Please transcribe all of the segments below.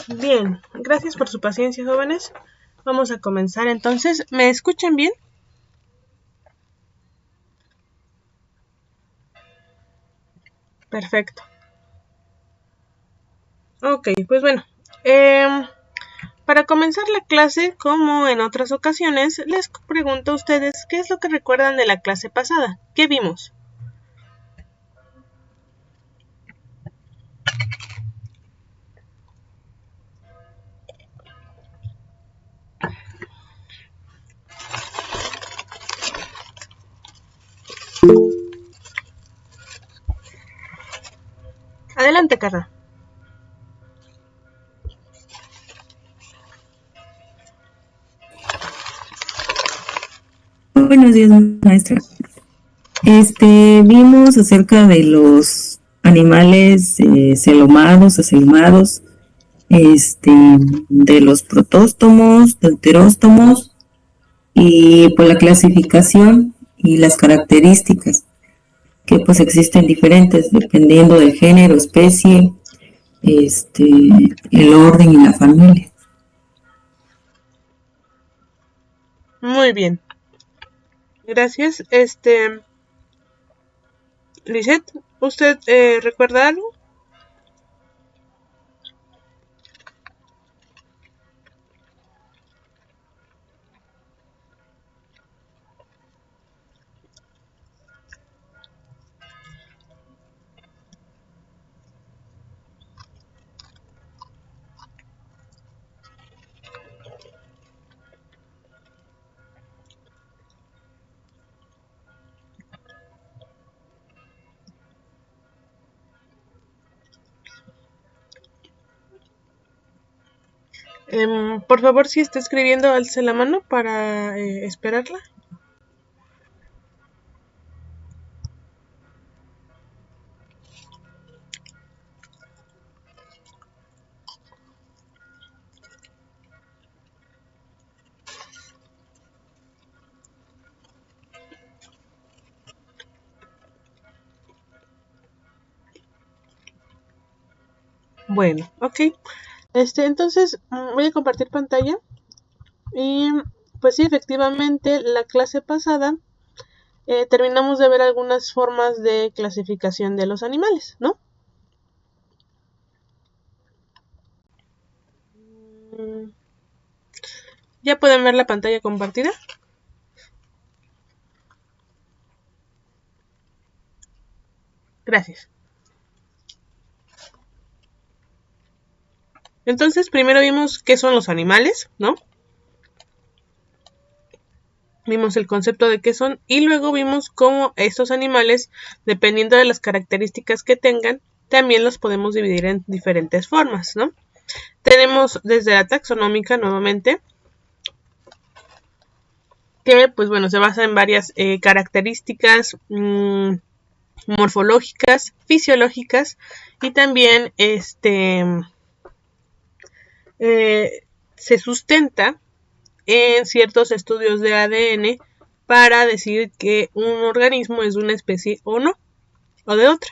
Bien, gracias por su paciencia, jóvenes. Vamos a comenzar entonces. ¿Me escuchan bien? Perfecto. Ok, pues bueno. Para comenzar la clase, como en otras ocasiones, les pregunto a ustedes qué es lo que recuerdan de la clase pasada. ¿Qué vimos? Adelante, Carla. Buenos días, maestra. Vimos acerca de los animales celomados, acelomados, de los protóstomos, deuteróstomos y pues la clasificación y las características que pues existen diferentes dependiendo del género, especie, el orden y la familia. Muy bien. Gracias. Lisette, ¿usted recuerda algo? Por favor, si está escribiendo, alce la mano para esperarla. Bueno, ok. Entonces voy a compartir pantalla. Y pues sí, efectivamente, la clase pasada terminamos de ver algunas formas de clasificación de los animales, ¿no? ¿Ya pueden ver la pantalla compartida? Gracias. Entonces, primero vimos qué son los animales, ¿no? Vimos el concepto de qué son y luego vimos cómo estos animales, dependiendo de las características que tengan, también los podemos dividir en diferentes formas, ¿no? Tenemos desde la taxonómica nuevamente, que pues bueno, se basa en varias características morfológicas, fisiológicas y también se sustenta en ciertos estudios de ADN para decir que un organismo es de una especie o no, o de otra.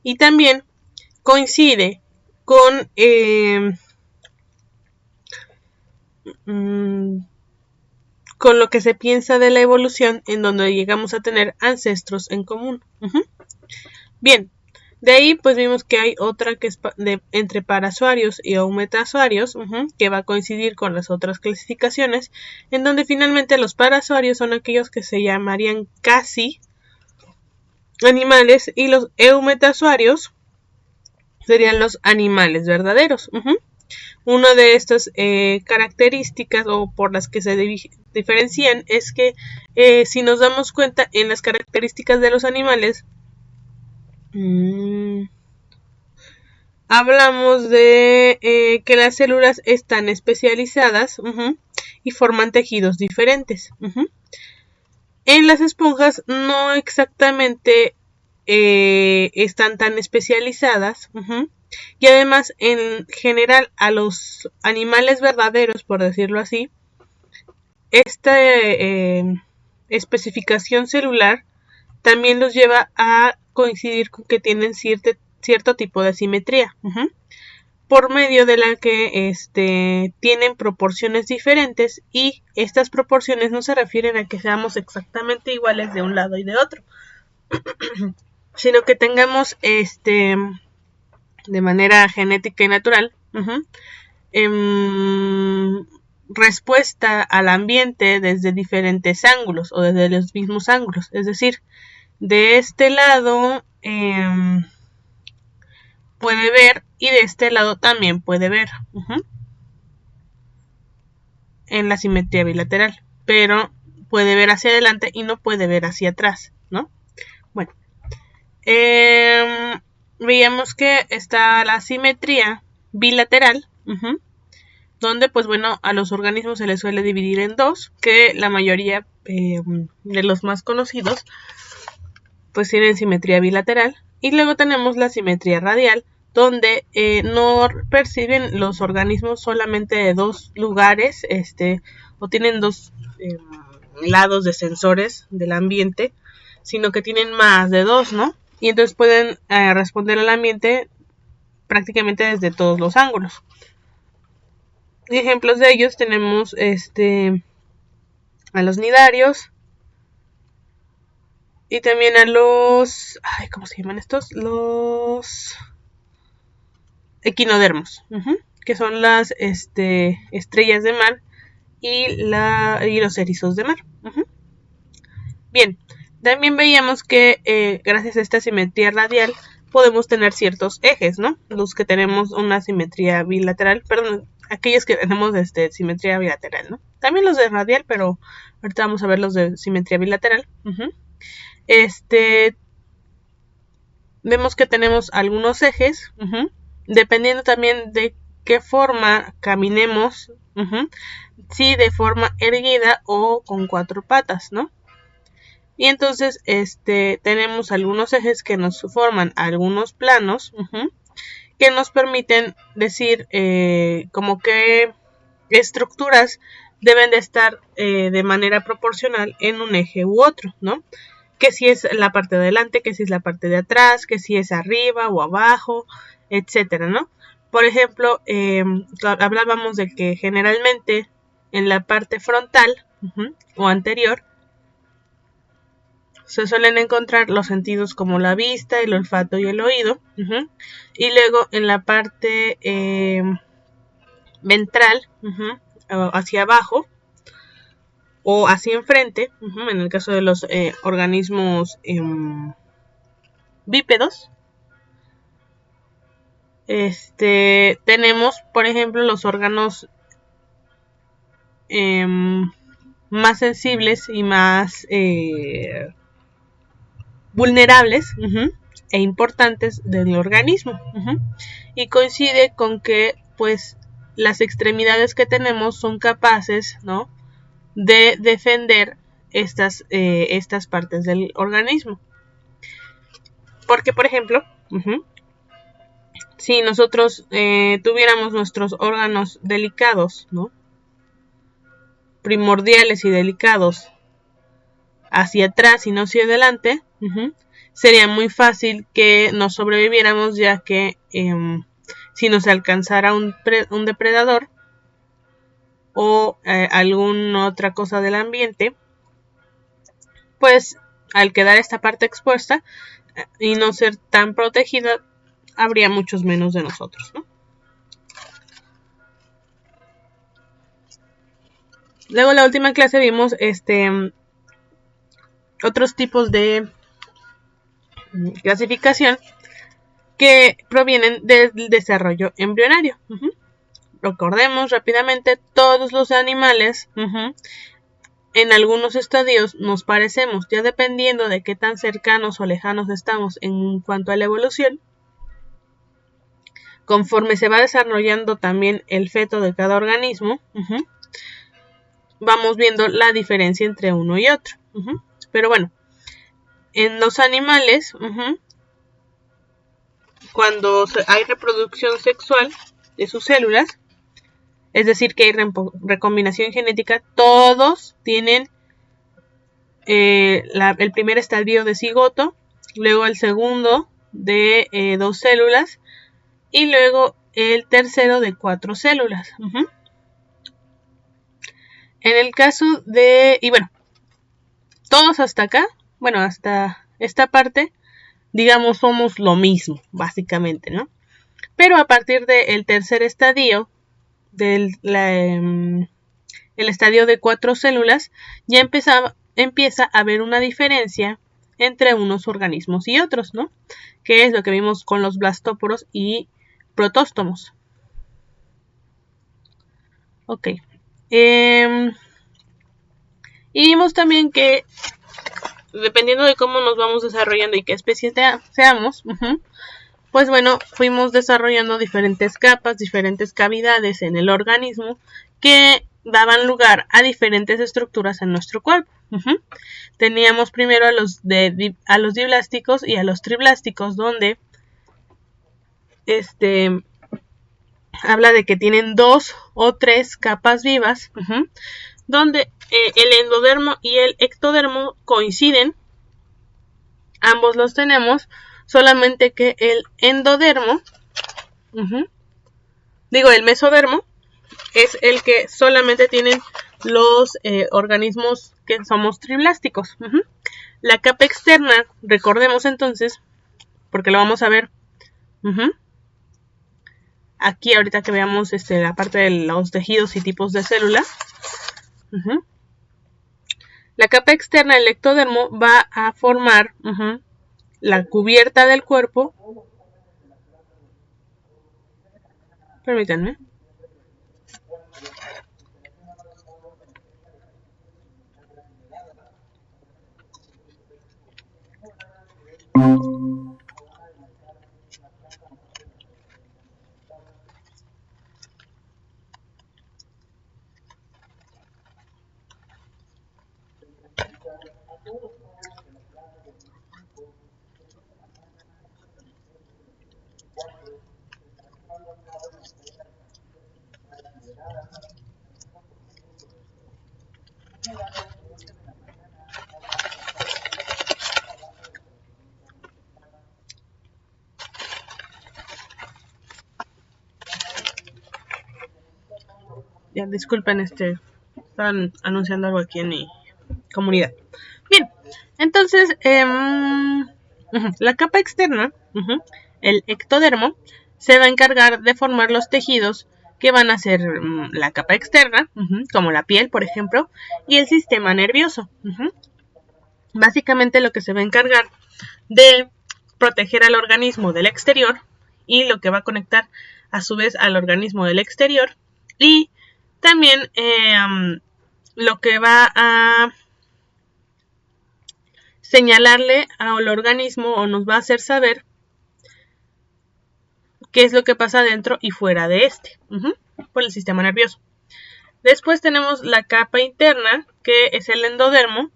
Y también coincide con con lo que se piensa de la evolución, en donde llegamos a tener ancestros en común. Bien, de ahí pues vimos que hay otra que es entre parasuarios y eumetasuarios, que va a coincidir con las otras clasificaciones, en donde finalmente los parasuarios son aquellos que se llamarían casi animales y los eumetasuarios serían los animales verdaderos. Una de estas características o por las que se diferencian es que si nos damos cuenta en las características de los animales, hablamos de que las células están especializadas y forman tejidos diferentes. En las esponjas no exactamente están tan especializadas. Y además, en general, a los animales verdaderos, por decirlo así, esta especificación celular también los lleva a coincidir con que tienen cierto tipo de asimetría. por medio de la que tienen proporciones diferentes, y estas proporciones no se refieren a que seamos exactamente iguales de un lado y de otro, sino que tengamos de manera genética y natural respuesta al ambiente desde diferentes ángulos o desde los mismos ángulos. Es decir, de este lado puede ver y de este lado también puede ver en la simetría bilateral, pero puede ver hacia adelante y no puede ver hacia atrás, ¿no? Bueno, veíamos que está la simetría bilateral, donde pues bueno, a los organismos se les suele dividir en dos, que la mayoría de los más conocidos pues tienen simetría bilateral. Y luego tenemos la simetría radial, donde no perciben los organismos solamente de dos lugares, o tienen dos lados de sensores del ambiente, sino que tienen más de dos, ¿no? Y entonces pueden responder al ambiente prácticamente desde todos los ángulos. Y ejemplos de ellos tenemos a los nidarios y también a los, ¿cómo se llaman estos? Los equinodermos, que son las estrellas de mar y los erizos de mar. Bien, también veíamos que gracias a esta simetría radial podemos tener ciertos ejes, ¿no? Los que tenemos una simetría bilateral, perdón, aquellos que tenemos simetría bilateral, ¿no? También los de radial, pero ahorita vamos a ver los de simetría bilateral. Vemos que tenemos algunos ejes, dependiendo también de qué forma caminemos, si de forma erguida o con cuatro patas, ¿no? Y entonces tenemos algunos ejes que nos forman algunos planos, que nos permiten decir como qué estructuras deben de estar de manera proporcional en un eje u otro, ¿no? Que si es la parte de adelante, que si es la parte de atrás, que si es arriba o abajo, etcétera, ¿no? Por ejemplo, hablábamos de que generalmente en la parte frontal o anterior se suelen encontrar los sentidos como la vista, el olfato y el oído. Y luego en la parte ventral, hacia abajo o hacia enfrente, en el caso de los organismos bípedos, tenemos, por ejemplo, los órganos más sensibles y más vulnerables e importantes del organismo, y coincide con que pues las extremidades que tenemos son capaces, ¿no?, de defender estas partes del organismo. Porque, por ejemplo, si nosotros tuviéramos nuestros órganos delicados, ¿no?, primordiales y delicados, hacia atrás y no hacia adelante, sería muy fácil que nos sobreviviéramos, ya que si nos alcanzara un depredador o alguna otra cosa del ambiente, pues al quedar esta parte expuesta y no ser tan protegida, habría muchos menos de nosotros, ¿no? Luego en la última clase vimos otros tipos de clasificación que provienen del desarrollo embrionario. Recordemos rápidamente, todos los animales en algunos estadios nos parecemos, ya dependiendo de qué tan cercanos o lejanos estamos en cuanto a la evolución. Conforme se va desarrollando también el feto de cada organismo, vamos viendo la diferencia entre uno y otro. Pero bueno, en los animales, cuando hay reproducción sexual de sus células, es decir, que hay recombinación genética, todos tienen el primer estadio de cigoto, luego el segundo de dos células, y luego el tercero de 4 células. En el caso de, y bueno, todos hasta acá, bueno, hasta esta parte, digamos, somos lo mismo, básicamente, ¿no? Pero a partir del tercer estadio, el estadio de 4 células, ya empieza a haber una diferencia entre unos organismos y otros, ¿no? Que es lo que vimos con los blastóporos y protóstomos. Ok. Y vimos también que dependiendo de cómo nos vamos desarrollando y qué especie seamos, pues bueno, fuimos desarrollando diferentes capas, diferentes cavidades en el organismo que daban lugar a diferentes estructuras en nuestro cuerpo. Teníamos primero a los diblásticos y a los triblásticos, donde habla de que tienen 2 o 3 capas vivas, donde el endodermo y el ectodermo coinciden. Ambos los tenemos, solamente que el endodermo, el mesodermo, es el que solamente tienen los organismos que somos triblásticos. La capa externa, recordemos entonces, porque lo vamos a ver aquí ahorita que veamos la parte de los tejidos y tipos de células. La capa externa del ectodermo va a formar la cubierta del cuerpo. Permítanme. Ya, disculpen, estaban anunciando algo aquí en mi comunidad. Bien, entonces, la capa externa, el ectodermo, se va a encargar de formar los tejidos que van a ser la capa externa, como la piel, por ejemplo, y el sistema nervioso. Básicamente lo que se va a encargar de proteger al organismo del exterior y lo que va a conectar a su vez al organismo del exterior, y también lo que va a señalarle al organismo o nos va a hacer saber qué es lo que pasa dentro y fuera de por el sistema nervioso. Después tenemos la capa interna, que es el endodermo,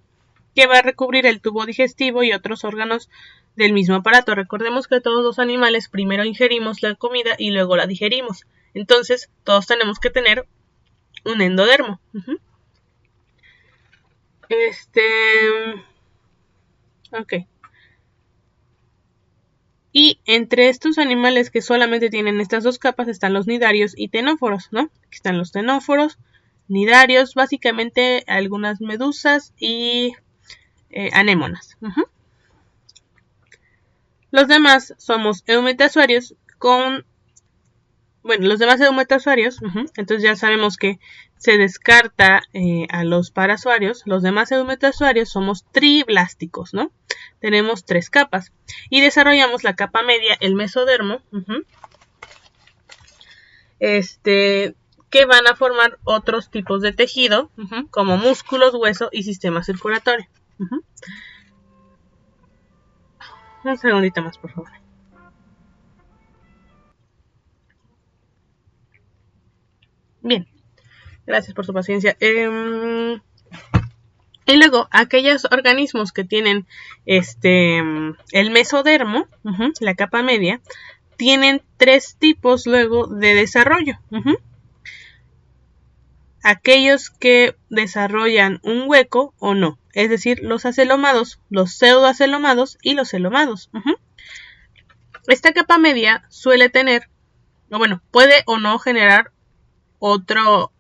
que va a recubrir el tubo digestivo y otros órganos del mismo aparato. Recordemos que todos los animales primero ingerimos la comida y luego la digerimos. Entonces, todos tenemos que tener un endodermo. Ok. Y entre estos animales que solamente tienen estas dos capas están los nidarios y tenóforos, ¿no? Aquí están los tenóforos, nidarios, básicamente algunas medusas y anémonas. Los demás somos eumetasuarios los demás eumetasuarios, entonces ya sabemos que se descarta a los parasuarios. Los demás eumetasuarios somos triblásticos, ¿no? Tenemos 3 capas y desarrollamos la capa media, el mesodermo, que van a formar otros tipos de tejido, como músculos, hueso y sistema circulatorio. Un segundito más, por favor. Bien, gracias por su paciencia. Y luego, aquellos organismos que tienen el mesodermo, la capa media, tienen 3 tipos luego de desarrollo. Aquellos que desarrollan un hueco o no, es decir, los acelomados, los pseudoacelomados y los celomados. Esta capa media suele tener o bueno, puede o no generar otro,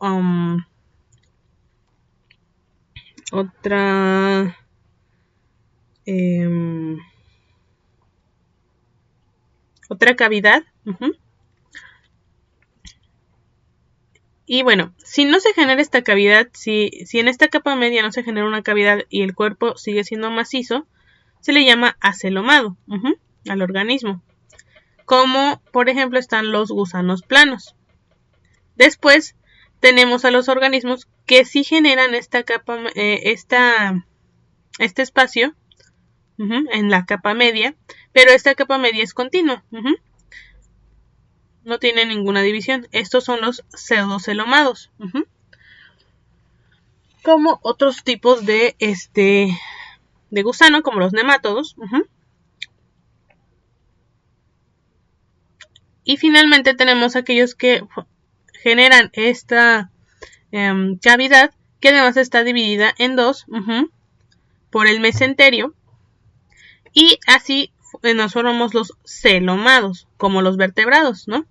otra otra cavidad. Y bueno, si no se genera esta cavidad, si en esta capa media no se genera una cavidad y el cuerpo sigue siendo macizo, se le llama acelomado al organismo. Como por ejemplo están los gusanos planos. Después tenemos a los organismos que sí generan esta capa, este espacio en la capa media, pero esta capa media es continua. No tiene ninguna división. Estos son los pseudocelomados. Como otros tipos de gusano, como los nemátodos. Y finalmente tenemos aquellos que generan esta cavidad, que además está dividida en dos por el mesenterio. Y así nos formamos los celomados, como los vertebrados, ¿no?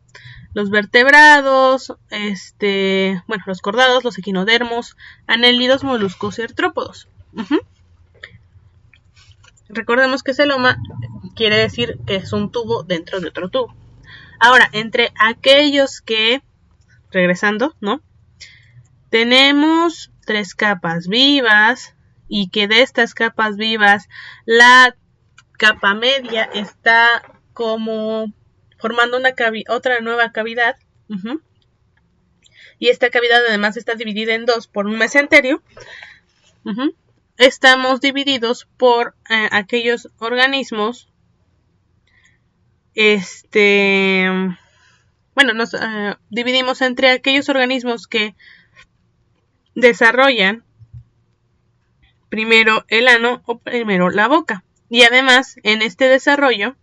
Los vertebrados, bueno, los cordados, los equinodermos, anélidos, moluscos y artrópodos. Recordemos que celoma quiere decir que es un tubo dentro de otro tubo. Ahora, entre aquellos que, regresando, ¿no? Tenemos 3 capas vivas y que de estas capas vivas la capa media está como formando otra nueva cavidad. Y esta cavidad además está dividida en dos por un mesenterio. Estamos divididos por aquellos organismos. Bueno, nos dividimos entre aquellos organismos que desarrollan primero el ano o primero la boca. Y además, en este desarrollo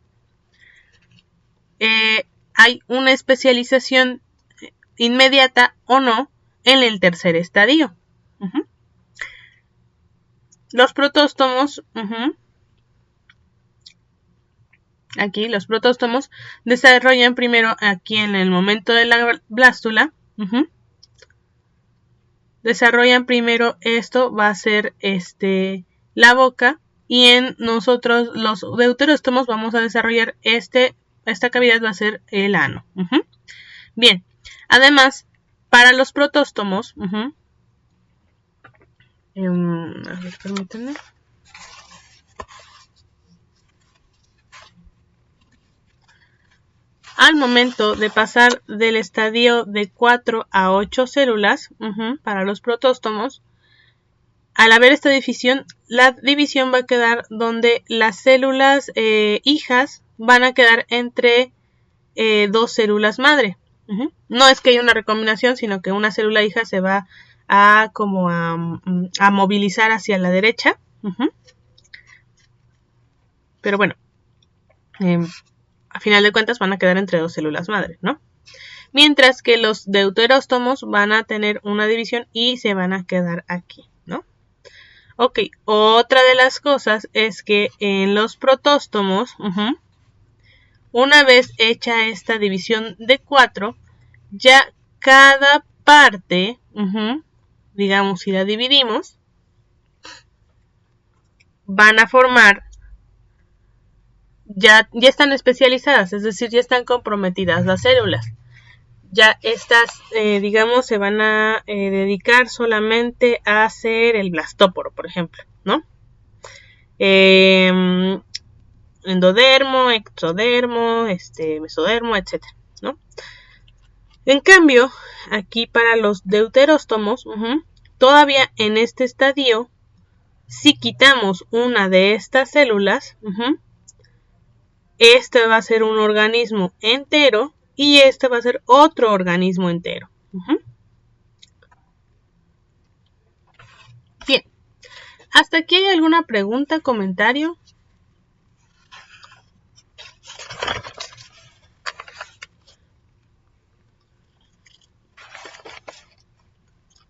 hay una especialización inmediata o no en el tercer estadio. Los protóstomos, aquí los protóstomos desarrollan primero aquí en el momento de la blástula. Desarrollan primero esto, va a ser la boca, y en nosotros los deuteróstomos vamos a desarrollar esta cavidad, va a ser el ano. Bien, además, para los protóstomos, a ver, permítanme. Al momento de pasar del estadio de 4 a 8 células, para los protóstomos, al haber esta división, la división va a quedar donde las células hijas van a quedar entre 2 células madre. No es que haya una recombinación, sino que una célula hija se va a movilizar hacia la derecha. Pero bueno, a final de cuentas van a quedar entre 2 células madre, ¿no? Mientras que los deuteróstomos van a tener una división y se van a quedar aquí, ¿no? Ok, otra de las cosas es que en los protóstomos, una vez hecha esta división de 4, ya cada parte, digamos, si la dividimos, van a formar, ya están especializadas, es decir, ya están comprometidas las células. Ya estas, digamos, se van a dedicar solamente a hacer el blastóporo, por ejemplo, ¿no? Endodermo, ectodermo, mesodermo, etcétera, ¿no? En cambio, aquí para los deuteróstomos, todavía en este estadio, si quitamos una de estas células, este va a ser un organismo entero y este va a ser otro organismo entero. Bien, ¿hasta aquí hay alguna pregunta, comentario?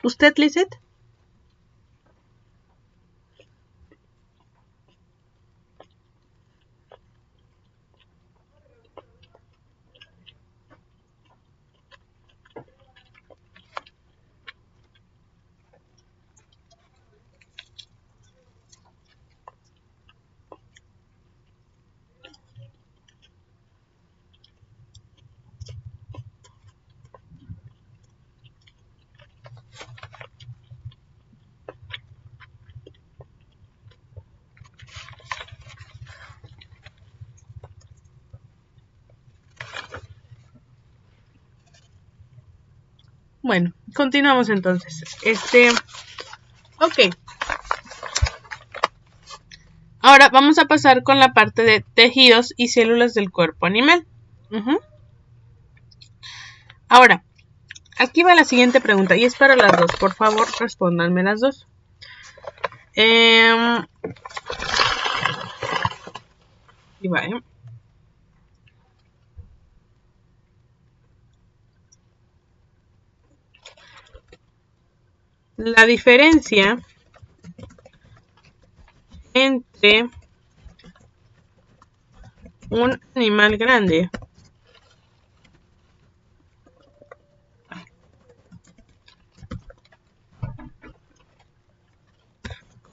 ¿Usted, Lizeth? Bueno, continuamos entonces. Ok. Ahora vamos a pasar con la parte de tejidos y células del cuerpo animal. Ahora, aquí va la siguiente pregunta y es para las dos. Por favor, respóndanme las dos. Y va, La diferencia entre un animal grande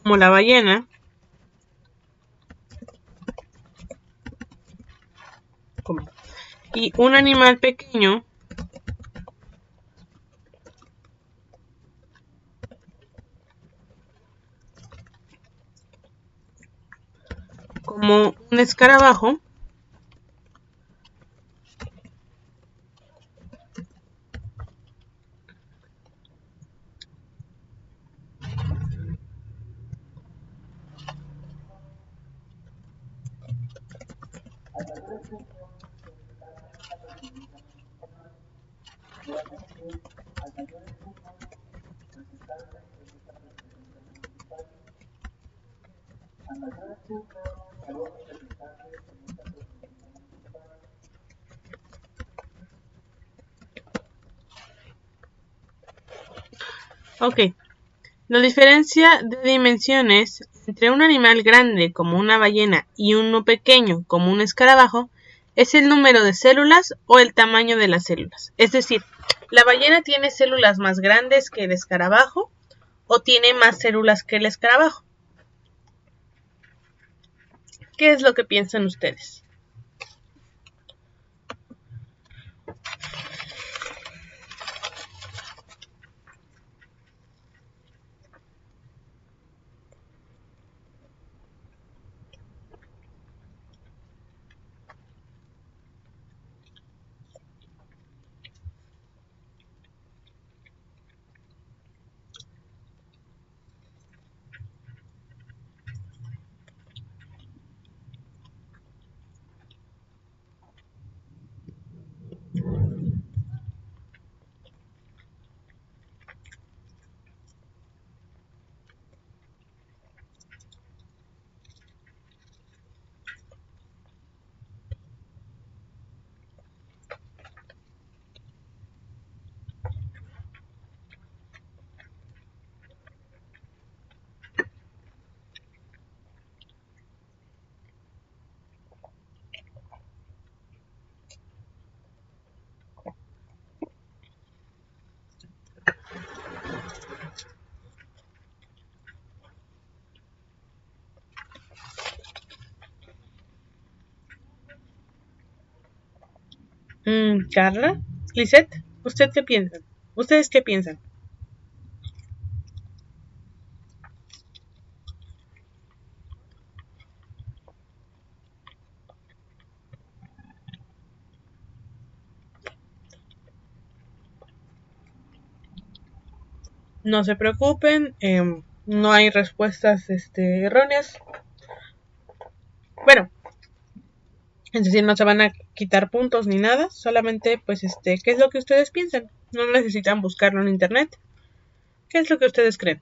como la ballena y un animal pequeño como un escarabajo Ok, la diferencia de dimensiones entre un animal grande como una ballena y uno pequeño como un escarabajo es el número de células o el tamaño de las células. Es decir, ¿la ballena tiene células más grandes que el escarabajo o tiene más células que el escarabajo? ¿Qué es lo que piensan ustedes? Carla, Lisette, ¿usted qué piensan? ¿Ustedes qué piensan? No se preocupen, no hay respuestas erróneas. Bueno, es decir, no se van a quitar puntos ni nada, solamente pues ¿qué es lo que ustedes piensan? No necesitan buscarlo en internet. ¿Qué es lo que ustedes creen?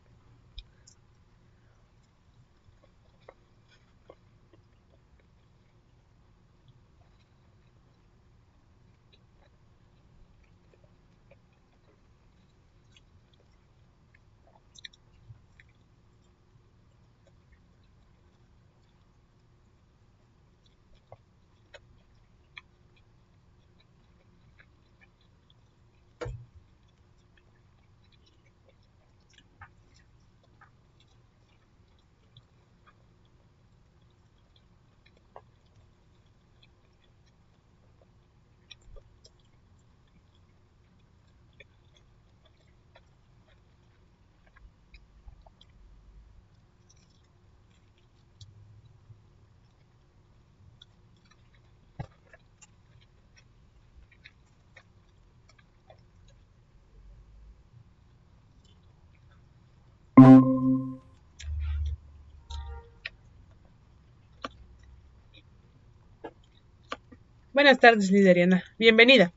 Buenas tardes, Lideriana. Bienvenida.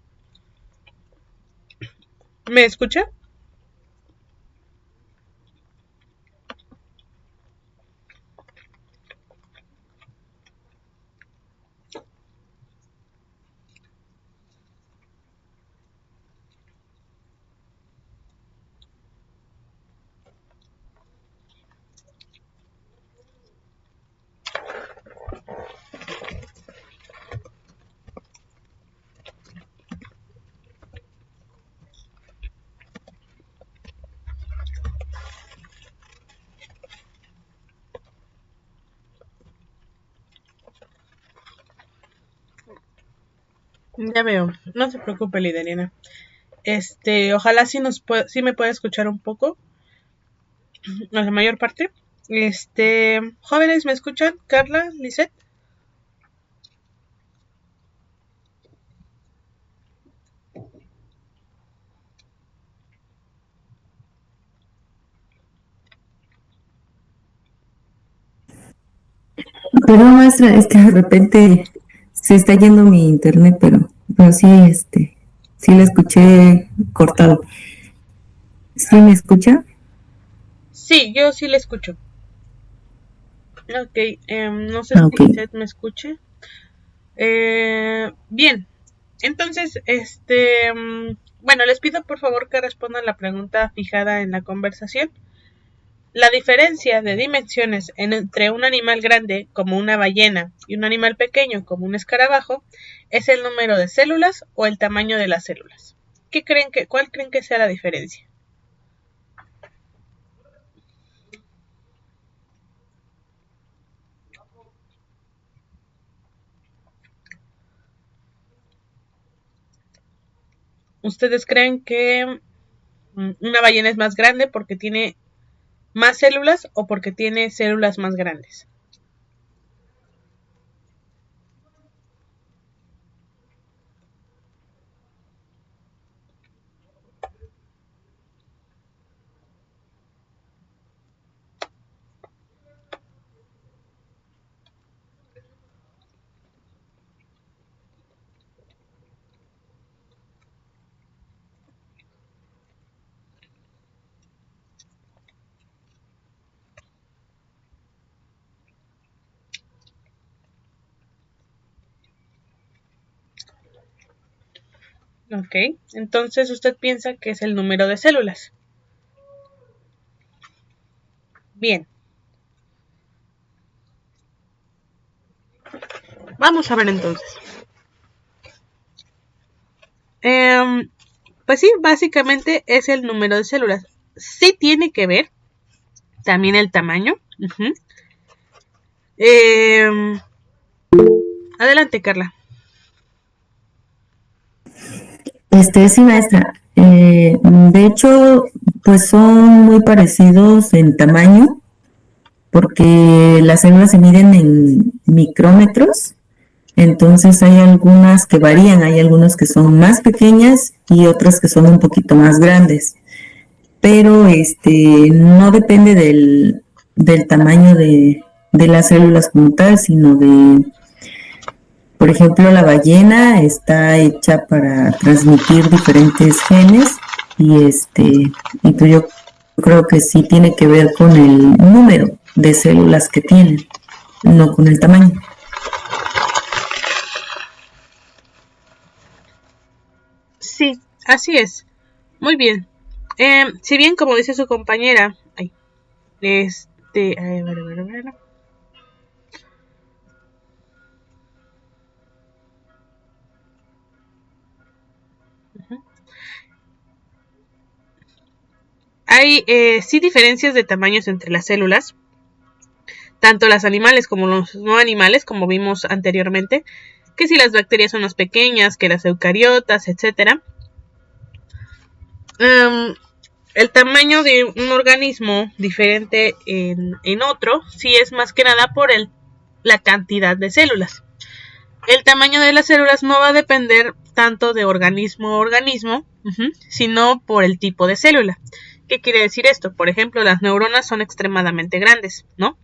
¿Me escucha? Ya veo. No se preocupe, Lideriana. Ojalá sí me pueda escuchar un poco, la mayor parte. Jóvenes, ¿me escuchan? Carla, Lisette. Perdón, maestra, es que de repente se está yendo mi internet, pero sí, sí la escuché cortado. ¿Sí me escucha? Sí, yo sí le escucho. Ok, no sé Ah, si ok. Lisette me escuche. Bien, entonces, bueno, les pido por favor que respondan la pregunta fijada en la conversación. La diferencia de dimensiones entre un animal grande, como una ballena, y un animal pequeño, como un escarabajo, es el número de células o el tamaño de las células. ¿Cuál creen que sea la diferencia? ¿Ustedes creen que una ballena es más grande porque tiene más células o porque tiene células más grandes? Ok, entonces usted piensa que es el número de células. Bien, vamos a ver entonces. Eh, pues sí, básicamente es el número de células. Sí tiene que ver también el tamaño. Uh-huh. Adelante, Carla. Sí, maestra. De hecho, pues son muy parecidos en tamaño, porque las células se miden en micrómetros. Entonces hay algunas que varían, hay algunas que son más pequeñas y otras que son un poquito más grandes. Pero no depende del tamaño de las células como tal, sino por ejemplo, la ballena está hecha para transmitir diferentes genes y pues yo creo que sí tiene que ver con el número de células que tienen, no con el tamaño. Sí, así es. Muy bien. Si bien, como dice su compañera, a ver. Uh-huh. Hay sí diferencias de tamaños entre las células, tanto las animales como los no animales, como vimos anteriormente, que si las bacterias son más pequeñas que las eucariotas, etcétera. El tamaño de un organismo diferente en otro, sí es más que nada por la cantidad de células. El tamaño de las células no va a depender tanto de organismo a organismo, sino por el tipo de célula. ¿Qué quiere decir esto? Por ejemplo, las neuronas son extremadamente grandes, ¿no?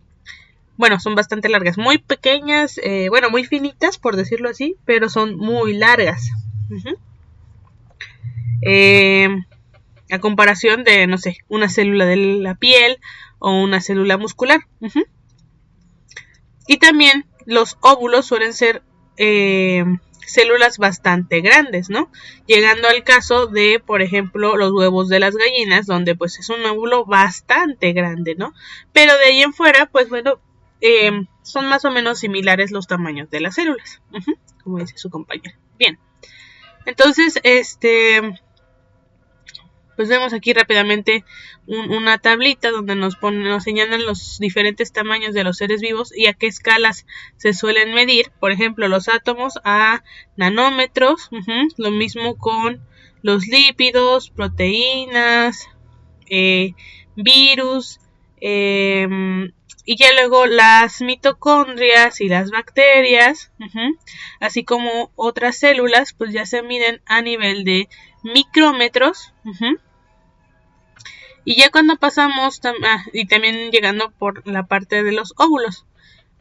Bueno, son bastante largas, muy pequeñas, bueno, muy finitas por decirlo así, pero son muy largas. A comparación de, no sé, una célula de la piel o una célula muscular. Y también los óvulos suelen ser células bastante grandes, ¿no? Llegando al caso de, por ejemplo, los huevos de las gallinas, donde pues es un óvulo bastante grande, ¿no? Pero de ahí en fuera, pues bueno, son más o menos similares los tamaños de las células, como dice su compañera. Bien, entonces, pues vemos aquí rápidamente una tablita donde nos señalan los diferentes tamaños de los seres vivos y a qué escalas se suelen medir. Por ejemplo, los átomos a nanómetros, lo mismo con los lípidos, proteínas, virus, y ya luego las mitocondrias y las bacterias, así como otras células, pues ya se miden a nivel de micrómetros. Y ya cuando pasamos, y también llegando por la parte de los óvulos,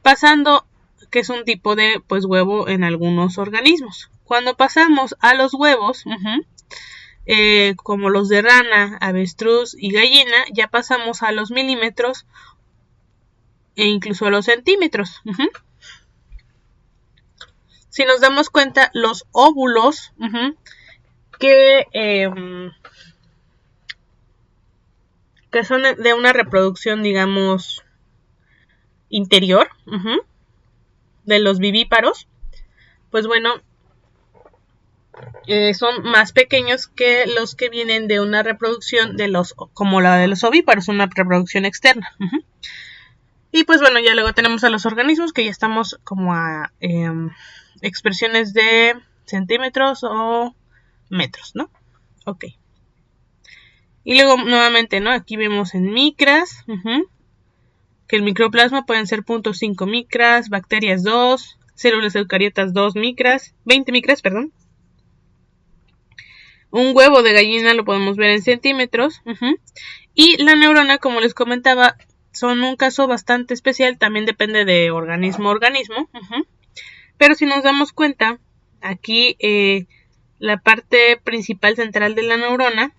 pasando, que es un tipo de pues huevo en algunos organismos. Cuando pasamos a los huevos, como los de rana, avestruz y gallina, ya pasamos a los milímetros e incluso a los centímetros. Si nos damos cuenta, los óvulos que son de una reproducción, digamos, interior, de los vivíparos, pues bueno, son más pequeños que los que vienen de una reproducción de los, como la de los ovíparos, una reproducción externa. Y pues bueno, ya luego tenemos a los organismos, que ya estamos como a expresiones de centímetros o metros, ¿no? Ok. Y luego nuevamente, ¿no? Aquí vemos en micras, que el microplasma pueden ser 0.5 micras, bacterias 2, células eucariotas 2 micras, 20 micras, perdón. Un huevo de gallina lo podemos ver en centímetros. Y la neurona, como les comentaba, son un caso bastante especial, también depende de organismo a organismo. Pero si nos damos cuenta, aquí la parte principal central de la neurona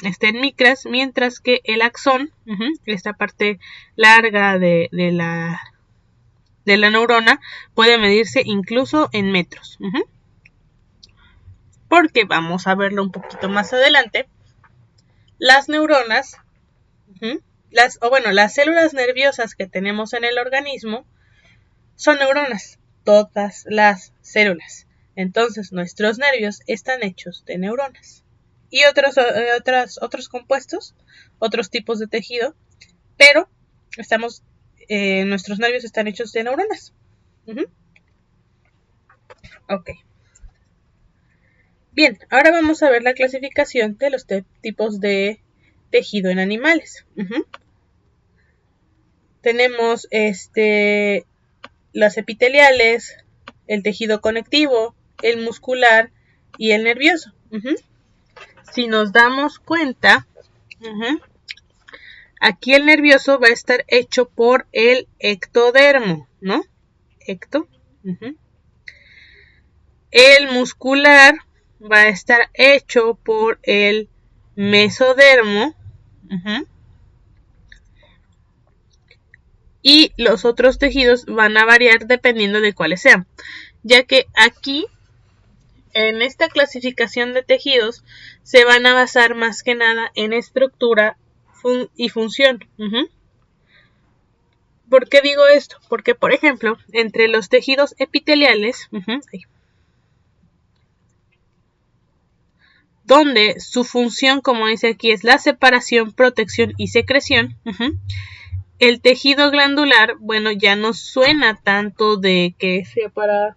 está en micras, mientras que el axón, esta parte larga de la neurona, puede medirse incluso en metros. Porque vamos a verlo un poquito más adelante. Las neuronas, las células nerviosas que tenemos en el organismo son neuronas, todas las células. Entonces nuestros nervios están hechos de neuronas y otros compuestos, otros tipos de tejido, pero nuestros nervios están hechos de neuronas. Ok. Bien, ahora vamos a ver la clasificación de los tipos de tejido en animales. Tenemos las epiteliales, el tejido conectivo, el muscular y el nervioso. Si nos damos cuenta, aquí el nervioso va a estar hecho por el ectodermo, ¿no? El muscular va a estar hecho por el mesodermo. Y los otros tejidos van a variar dependiendo de cuáles sean, ya que aquí en esta clasificación de tejidos se van a basar más que nada en estructura y función. ¿Por qué digo esto? Porque, por ejemplo, entre los tejidos epiteliales, donde su función, como dice aquí, es la separación, protección y secreción, el tejido glandular, bueno, ya no suena tanto de que sea para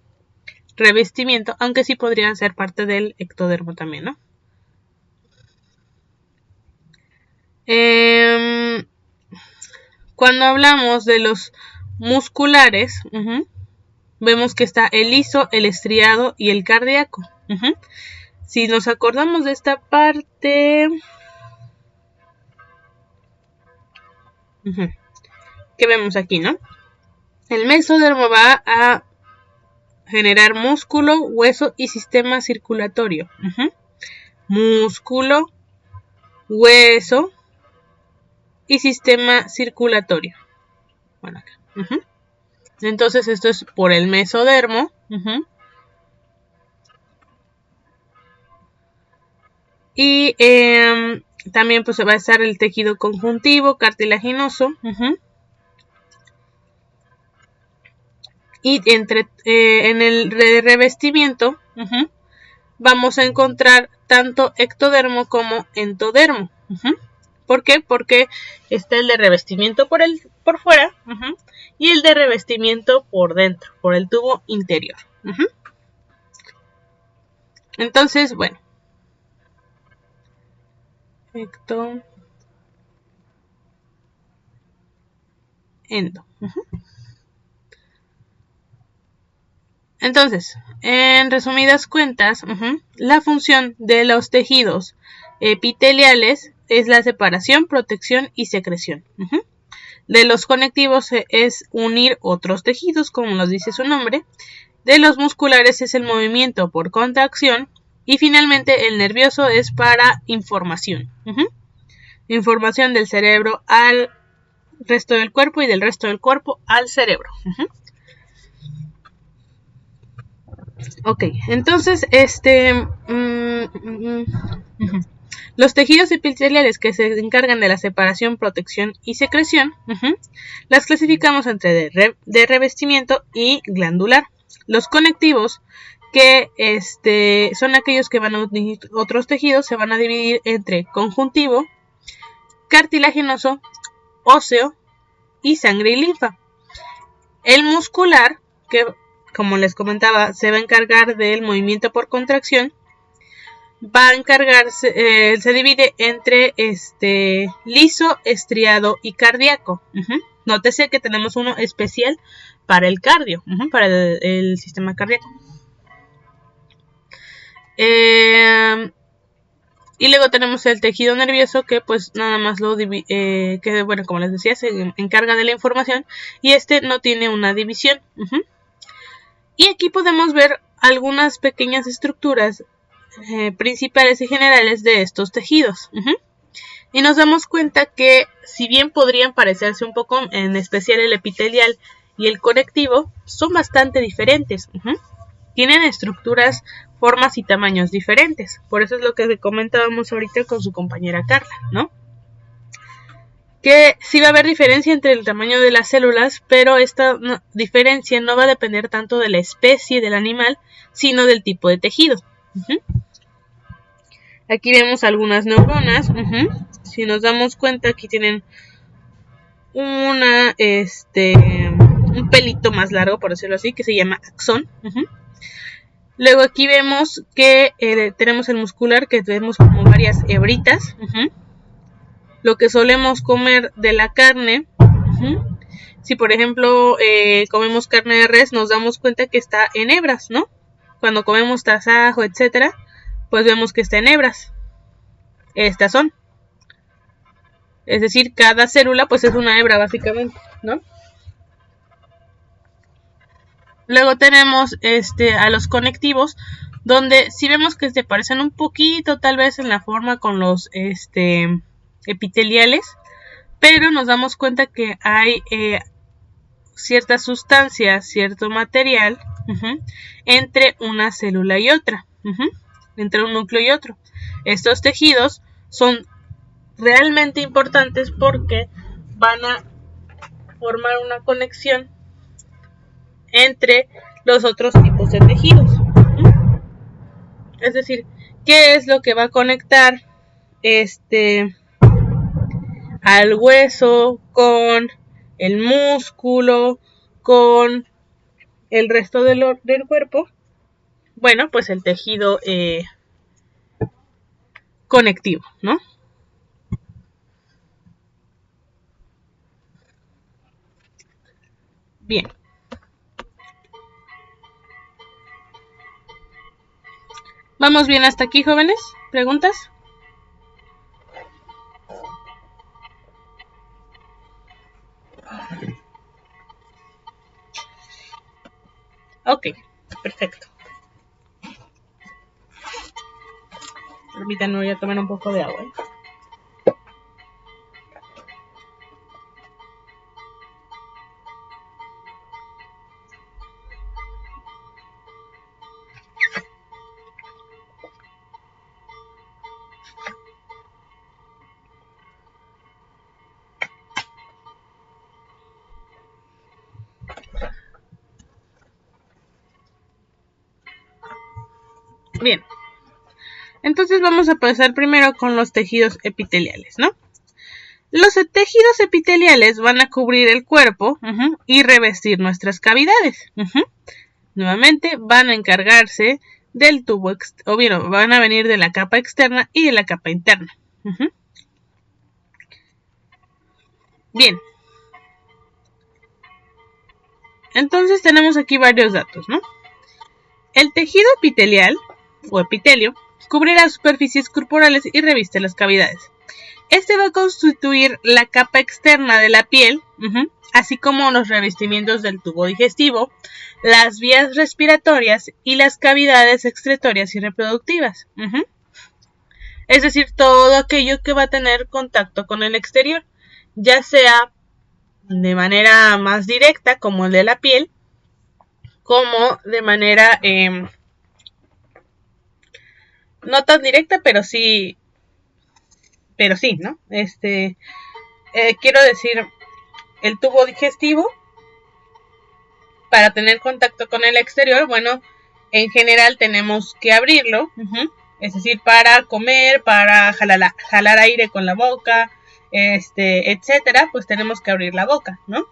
revestimiento, aunque sí podría ser parte del ectodermo también, ¿no? Cuando hablamos de los musculares, vemos que está el liso, el estriado y el cardíaco. Si nos acordamos de esta parte, que vemos aquí, ¿no? El mesodermo va a generar músculo, hueso y sistema circulatorio. Músculo, hueso y sistema circulatorio. Bueno, acá. Entonces esto es por el mesodermo. Y también pues va a estar el tejido conjuntivo, cartilaginoso. Y en el revestimiento vamos a encontrar tanto ectodermo como entodermo. ¿Por qué? Porque está el de revestimiento por fuera y el de revestimiento por dentro, por el tubo interior. Entonces, bueno. Ecto, endo. Entonces, en resumidas cuentas, la función de los tejidos epiteliales es la separación, protección y secreción. De los conectivos es unir otros tejidos, como nos dice su nombre. De los musculares es el movimiento por contracción. Y finalmente el nervioso es para información. Información del cerebro al resto del cuerpo y del resto del cuerpo al cerebro. Ok, entonces, los tejidos epiteliales que se encargan de la separación, protección y secreción, las clasificamos entre de revestimiento y glandular. Los conectivos, que son aquellos que van a unir otros tejidos, se van a dividir entre conjuntivo, cartilaginoso, óseo y sangre y linfa. El muscular, que como les comentaba, se va a encargar del movimiento por contracción, va a encargarse, se divide entre liso, estriado y cardíaco. Nótese que tenemos uno especial para el cardio, para el sistema cardíaco. Y luego tenemos el tejido nervioso, que pues nada más que bueno, como les decía, se encarga de la información y no tiene una división. Y aquí podemos ver algunas pequeñas estructuras principales y generales de estos tejidos. Y nos damos cuenta que, si bien podrían parecerse un poco, en especial el epitelial y el conectivo, son bastante diferentes. Tienen estructuras, formas y tamaños diferentes. Por eso es lo que comentábamos ahorita con su compañera Carla, ¿no? Que sí va a haber diferencia entre el tamaño de las células, pero esta diferencia no va a depender tanto de la especie del animal, sino del tipo de tejido. Aquí vemos algunas neuronas. Si nos damos cuenta, aquí tienen un pelito más largo, por decirlo así, que se llama axón. Luego aquí vemos que tenemos el muscular, que tenemos como varias hebritas. Lo que solemos comer de la carne. Si por ejemplo comemos carne de res, nos damos cuenta que está en hebras, ¿no? Cuando comemos tasajo, etcétera, pues vemos que está en hebras. Estas son. Es decir, cada célula pues es una hebra básicamente, ¿no? Luego tenemos a los conectivos, donde sí vemos que se parecen un poquito tal vez en la forma con los epiteliales, pero nos damos cuenta que hay ciertas sustancias, cierto material entre una célula y otra, entre un núcleo y otro. Estos tejidos son realmente importantes porque van a formar una conexión entre los otros tipos de tejidos. Es decir, ¿qué es lo que va a conectar al hueso con el músculo, con el resto del cuerpo? Bueno, pues el tejido conectivo, ¿no? Bien. ¿Vamos bien hasta aquí, jóvenes? ¿Preguntas? Ok, perfecto. Permítanme, voy a tomar un poco de agua. Bien, entonces vamos a pasar primero con los tejidos epiteliales, ¿no? Los tejidos epiteliales van a cubrir el cuerpo y revestir nuestras cavidades. Nuevamente van a encargarse del tubo, o bien van a venir de la capa externa y de la capa interna. Bien. Entonces tenemos aquí varios datos, ¿no? El tejido epitelial o epitelio cubre las superficies corporales y reviste las cavidades. Este va a constituir la capa externa de la piel, así como los revestimientos del tubo digestivo, las vías respiratorias y las cavidades excretorias y reproductivas. Es decir, todo aquello que va a tener contacto con el exterior, ya sea de manera más directa, como el de la piel, como de manera no tan directa, pero sí, ¿no? Quiero decir, el tubo digestivo, para tener contacto con el exterior, bueno, en general tenemos que abrirlo, es decir, para comer, para jalar aire con la boca, etcétera, pues tenemos que abrir la boca, ¿no?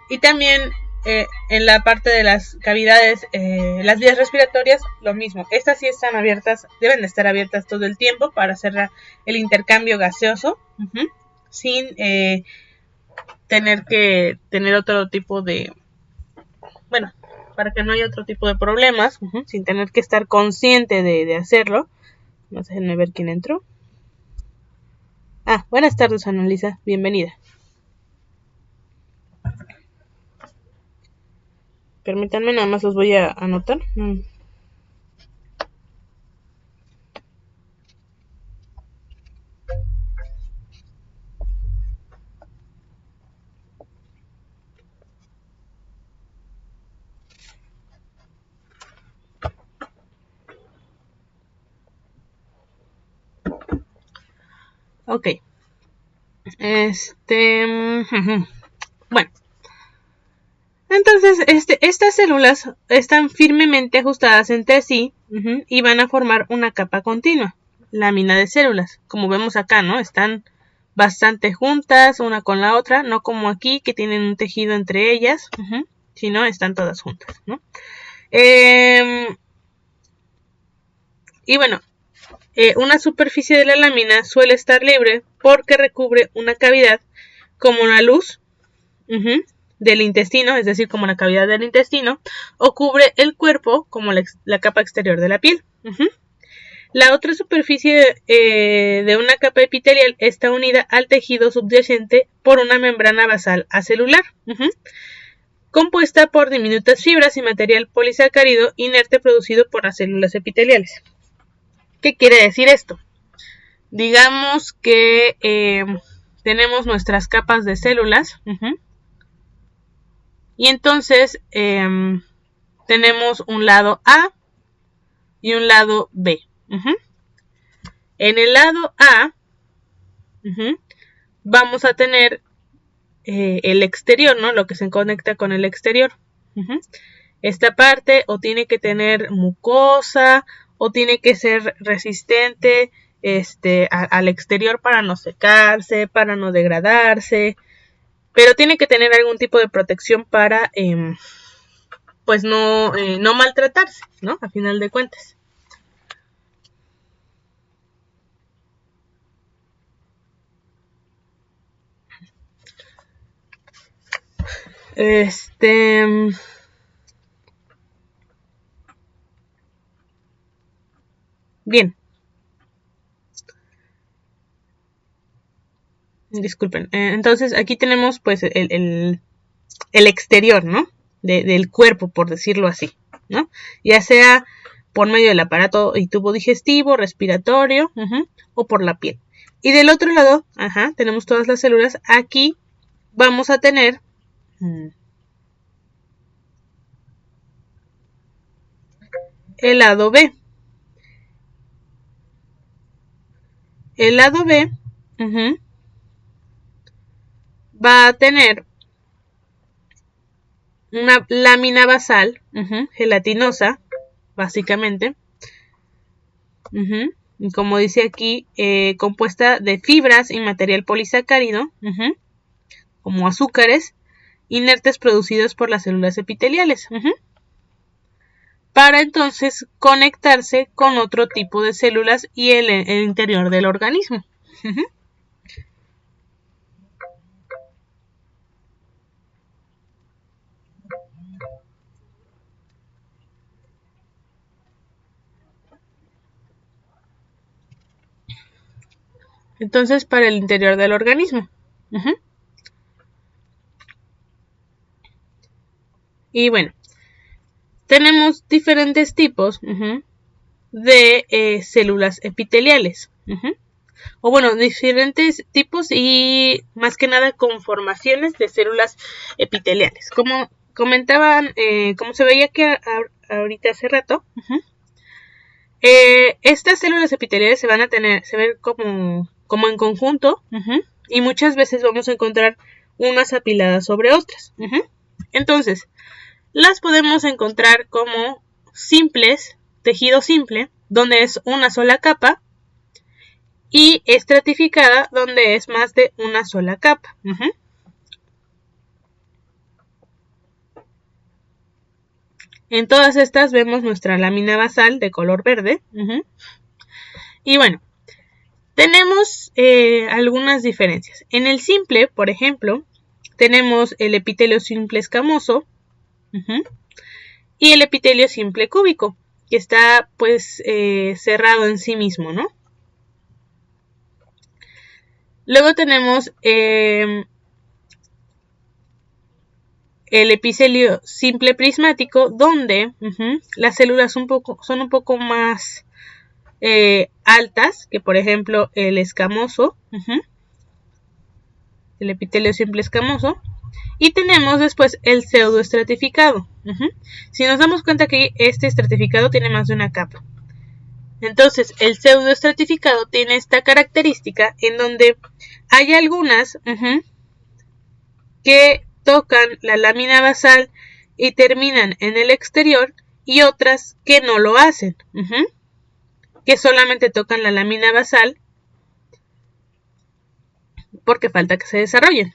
Y también en la parte de las cavidades, las vías respiratorias, lo mismo. Estas sí están abiertas, deben de estar abiertas todo el tiempo para hacer el intercambio gaseoso, sin tener que tener otro tipo de, bueno, para que no haya otro tipo de problemas, sin tener que estar consciente de hacerlo. No sé, déjenme ver quién entró. Buenas tardes, Ana Lisa, bienvenida. Permítanme, nada más los voy a anotar. Ok. Bueno. Entonces, estas células están firmemente ajustadas entre sí y van a formar una capa continua, lámina de células. Como vemos acá, ¿no? Están bastante juntas una con la otra, no como aquí que tienen un tejido entre ellas, sino están todas juntas, ¿no? Y bueno, una superficie de la lámina suele estar libre porque recubre una cavidad como la luz del intestino, es decir, como la cavidad del intestino, o cubre el cuerpo como la capa exterior de la piel. La otra superficie de una capa epitelial está unida al tejido subyacente por una membrana basal acelular, compuesta por diminutas fibras y material polisacárido inerte producido por las células epiteliales. ¿Qué quiere decir esto? Digamos que tenemos nuestras capas de células, y entonces tenemos un lado A y un lado B. En el lado A vamos a tener el exterior, ¿no? Lo que se conecta con el exterior. Esta parte o tiene que tener mucosa o tiene que ser resistente al exterior para no secarse, para no degradarse, pero tiene que tener algún tipo de protección para pues no maltratarse, ¿no? A final de cuentas. Bien. disculpen, entonces aquí tenemos pues el exterior, ¿no? Del cuerpo, por decirlo así, ¿no? Ya sea por medio del aparato y tubo digestivo, respiratorio, o por la piel. Y del otro lado, tenemos todas las células. Aquí vamos a tener el lado B. El lado B va a tener una lámina basal gelatinosa, básicamente. Y como dice aquí, compuesta de fibras y material polisacárido, como azúcares, inertes producidos por las células epiteliales. Para entonces conectarse con otro tipo de células y el interior del organismo. Entonces, para el interior del organismo. Y bueno, tenemos diferentes tipos de células epiteliales. O bueno, diferentes tipos y más que nada conformaciones de células epiteliales. Como comentaban, como se veía que ahorita hace rato, estas células epiteliales se ven como en conjunto, y muchas veces vamos a encontrar unas apiladas sobre otras. Entonces, las podemos encontrar como simples, tejido simple, donde es una sola capa, y estratificada, donde es más de una sola capa. En todas estas vemos nuestra lámina basal de color verde. Y bueno, tenemos algunas diferencias. En el simple, por ejemplo, tenemos el epitelio simple escamoso y el epitelio simple cúbico, que está pues cerrado en sí mismo, ¿no? Luego tenemos el epicelio simple prismático, donde las células son un poco más altas que, por ejemplo, el escamoso, el epitelio simple escamoso. Y tenemos después el pseudoestratificado. Si nos damos cuenta que este estratificado tiene más de una capa. Entonces, el pseudoestratificado tiene esta característica en donde hay algunas que tocan la lámina basal y terminan en el exterior, y otras que no lo hacen, que solamente tocan la lámina basal porque falta que se desarrollen.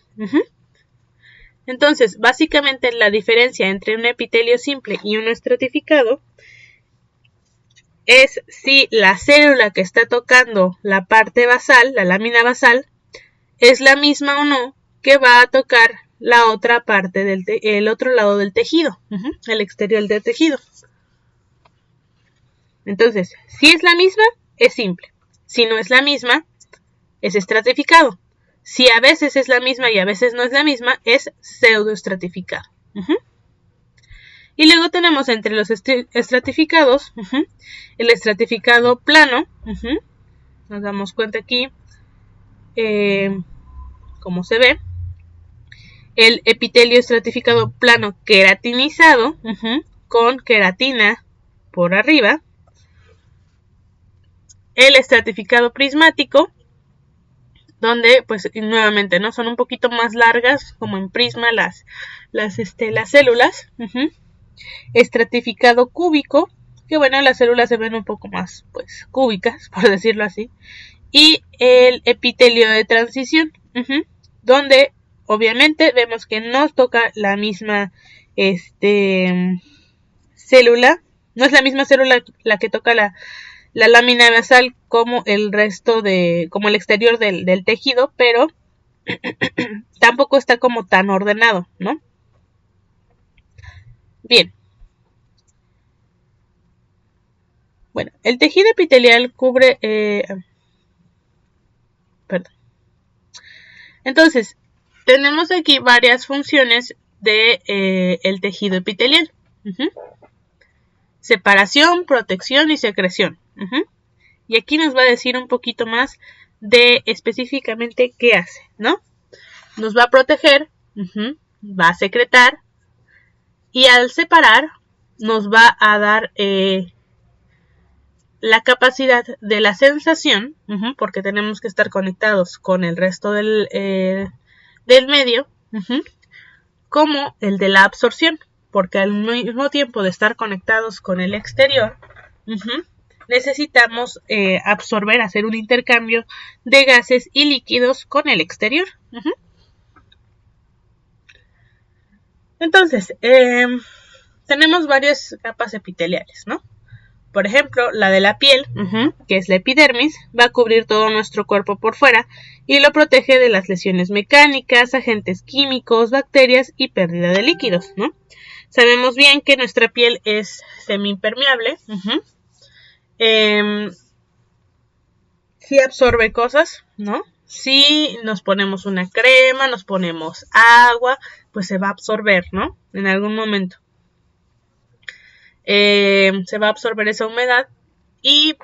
Entonces, básicamente la diferencia entre un epitelio simple y uno estratificado es si la célula que está tocando la parte basal, la lámina basal, es la misma o no que va a tocar la otra parte el otro lado del tejido, el exterior del tejido. Entonces, si es la misma, es simple. Si no es la misma, es estratificado. Si a veces es la misma y a veces no es la misma, es pseudoestratificado. Y luego tenemos entre los estratificados, el estratificado plano. Nos damos cuenta aquí cómo se ve. El epitelio estratificado plano queratinizado, con queratina por arriba. El estratificado prismático, donde pues nuevamente no son un poquito más largas, como en prisma las células. Estratificado cúbico, que bueno, las células se ven un poco más pues cúbicas, por decirlo así. Y el epitelio de transición, donde obviamente vemos que no toca la misma célula, no es la misma célula la que toca la lámina basal como el resto como el exterior del tejido, pero tampoco está como tan ordenado, ¿no? Bien. Bueno, el tejido epitelial cubre, Entonces, tenemos aquí varias funciones de el tejido epitelial. Separación, protección y secreción. Y aquí nos va a decir un poquito más de específicamente qué hace, ¿no? Nos va a proteger, va a secretar y al separar nos va a dar la capacidad de la sensación, porque tenemos que estar conectados con el resto del medio, como el de la absorción, porque al mismo tiempo de estar conectados con el exterior, necesitamos absorber, hacer un intercambio de gases y líquidos con el exterior. Entonces, tenemos varias capas epiteliales, ¿no? Por ejemplo, la de la piel, que es la epidermis, va a cubrir todo nuestro cuerpo por fuera y lo protege de las lesiones mecánicas, agentes químicos, bacterias y pérdida de líquidos, ¿no? Sabemos bien que nuestra piel es semiimpermeable, sí absorbe cosas, ¿no? Si nos ponemos una crema, nos ponemos agua, pues se va a absorber, ¿no? En algún momento. Se va a absorber esa humedad y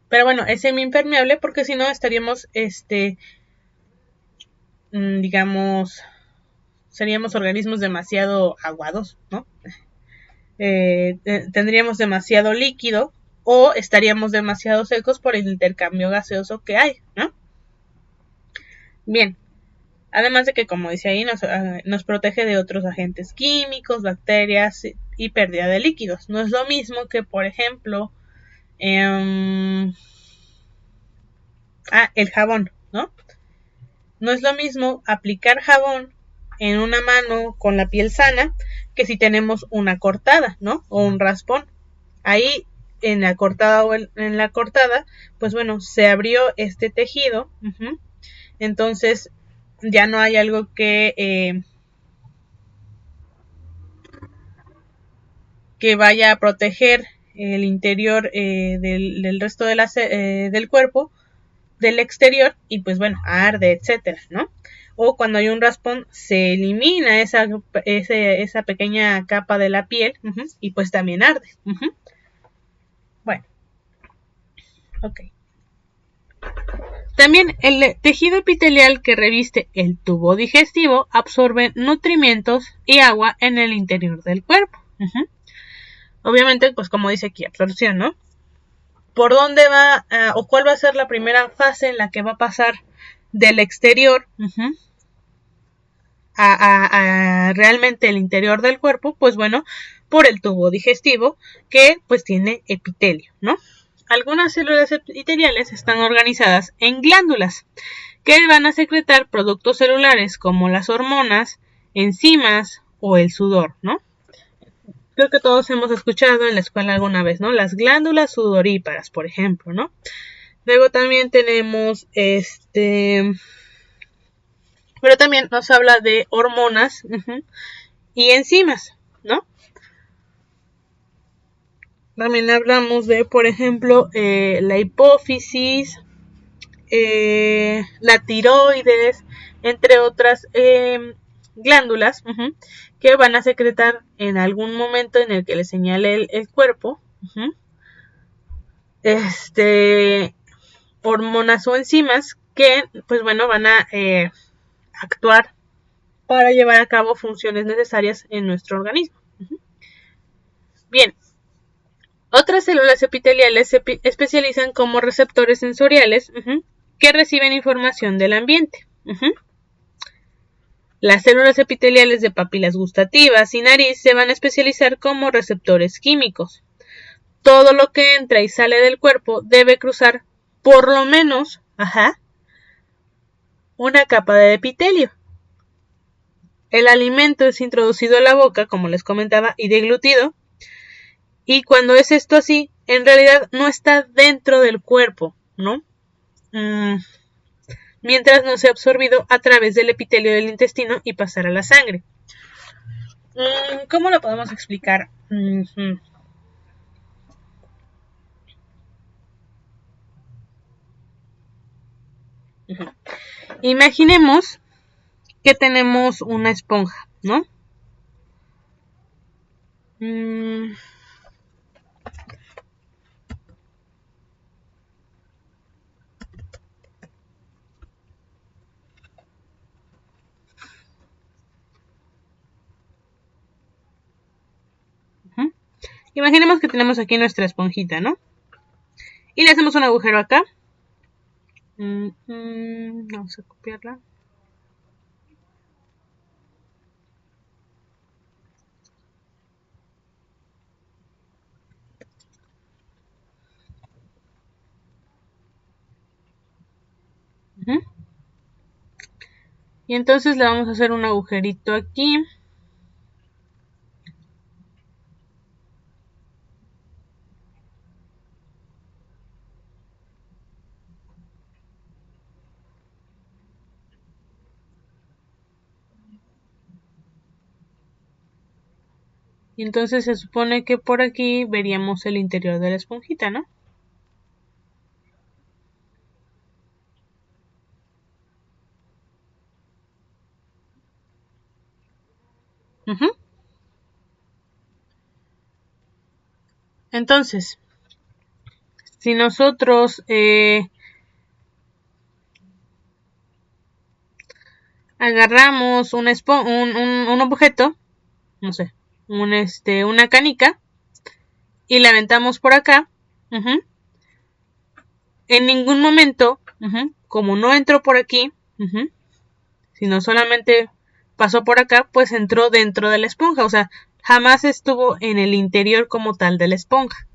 pero bueno, es semiimpermeable porque si no estaríamos digamos, seríamos organismos demasiado aguados, ¿no? Tendríamos demasiado líquido o estaríamos demasiado secos por el intercambio gaseoso que hay, ¿no? Bien, además de que, como dice ahí, nos protege de otros agentes químicos, bacterias y pérdida de líquidos. No es lo mismo que, por ejemplo, el jabón, ¿no? No es lo mismo aplicar jabón en una mano con la piel sana que si tenemos una cortada, ¿no? O un raspón. Ahí en la cortada o en la cortada, pues bueno, se abrió este tejido. Entonces ya no hay algo que vaya a proteger el interior del resto de del cuerpo del exterior y pues bueno, arde, etcétera, ¿no? O cuando hay un raspón se elimina esa pequeña capa de la piel y pues también arde. Bueno, ok. También el tejido epitelial que reviste el tubo digestivo absorbe nutrimientos y agua en el interior del cuerpo. Obviamente, pues como dice aquí, absorción, ¿no? ¿Por dónde va o cuál va a ser la primera fase en la que va a pasar del exterior a realmente el interior del cuerpo? Pues bueno, por el tubo digestivo que pues tiene epitelio, ¿no? Algunas células epiteliales están organizadas en glándulas que van a secretar productos celulares como las hormonas, enzimas o el sudor, ¿no? Creo que todos hemos escuchado en la escuela alguna vez, ¿no? Las glándulas sudoríparas, por ejemplo, ¿no? Luego también tenemos pero también nos habla de hormonas y enzimas, ¿no? También hablamos de, por ejemplo, la hipófisis, la tiroides, entre otras glándulas que van a secretar en algún momento en el que le señale el cuerpo hormonas o enzimas que pues bueno van a actuar para llevar a cabo funciones necesarias en nuestro organismo. Bien, otras células epiteliales se especializan como receptores sensoriales que reciben información del ambiente. Las células epiteliales de papilas gustativas y nariz se van a especializar como receptores químicos. Todo lo que entra y sale del cuerpo debe cruzar por lo menos una capa de epitelio. El alimento es introducido a la boca, como les comentaba, y deglutido. Y cuando es esto así, en realidad no está dentro del cuerpo, ¿no? Mientras no sea absorbido a través del epitelio del intestino y pasar a la sangre. ¿Cómo lo podemos explicar? 。 . 。 . 。 . 。 . . . . . . . . . . . . . . . . . . . . . . . 。 . . . . 。 . 。 . 。 . 。 . 。 . 。 . 。 . 。 . 。 . 。 . 。 . Imaginemos que tenemos una esponja, ¿no? Imaginemos que tenemos aquí nuestra esponjita, ¿no? Y le hacemos un agujero acá. Vamos a copiarla. Y entonces le vamos a hacer un agujerito aquí. Y entonces se supone que por aquí veríamos el interior de la esponjita, ¿no? Entonces, si nosotros agarramos un objeto, no sé, una canica, y la aventamos por acá, en ningún momento, como no entró por aquí, sino solamente pasó por acá, pues entró dentro de la esponja, o sea, jamás estuvo en el interior como tal de la esponja.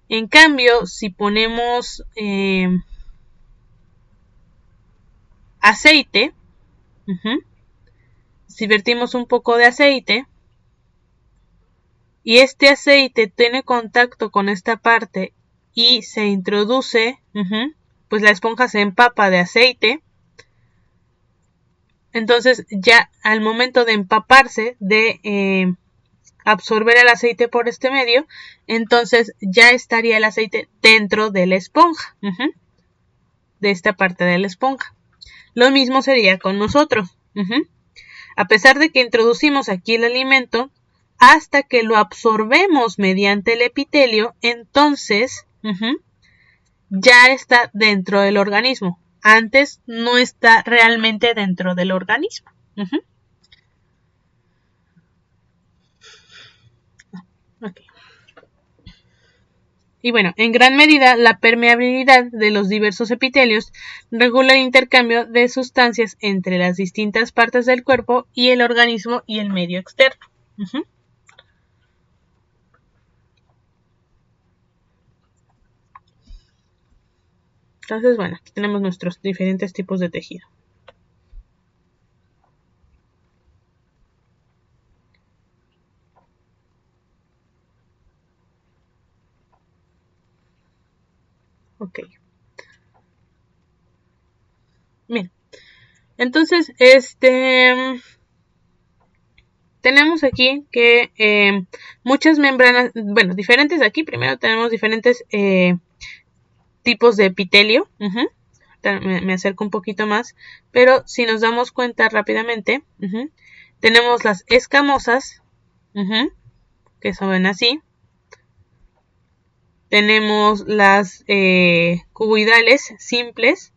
En cambio, si ponemos aceite, si vertimos un poco de aceite y este aceite tiene contacto con esta parte y se introduce, pues la esponja se empapa de aceite. Entonces ya al momento de empaparse, de absorber el aceite por este medio, entonces ya estaría el aceite dentro de la esponja, de esta parte de la esponja. Lo mismo sería con nosotros. A pesar de que introducimos aquí el alimento, hasta que lo absorbemos mediante el epitelio, entonces ya está dentro del organismo. Antes no está realmente dentro del organismo. Okay. Y bueno, en gran medida la permeabilidad de los diversos epitelios regula el intercambio de sustancias entre las distintas partes del cuerpo y el organismo y el medio externo. Entonces, bueno, aquí tenemos nuestros diferentes tipos de tejido. Ok. Bien. Entonces, tenemos aquí que muchas membranas, bueno, diferentes aquí. Primero tenemos diferentes tipos de epitelio. Me acerco un poquito más, pero si nos damos cuenta rápidamente, tenemos las escamosas, que son así. Tenemos las cuboidales simples,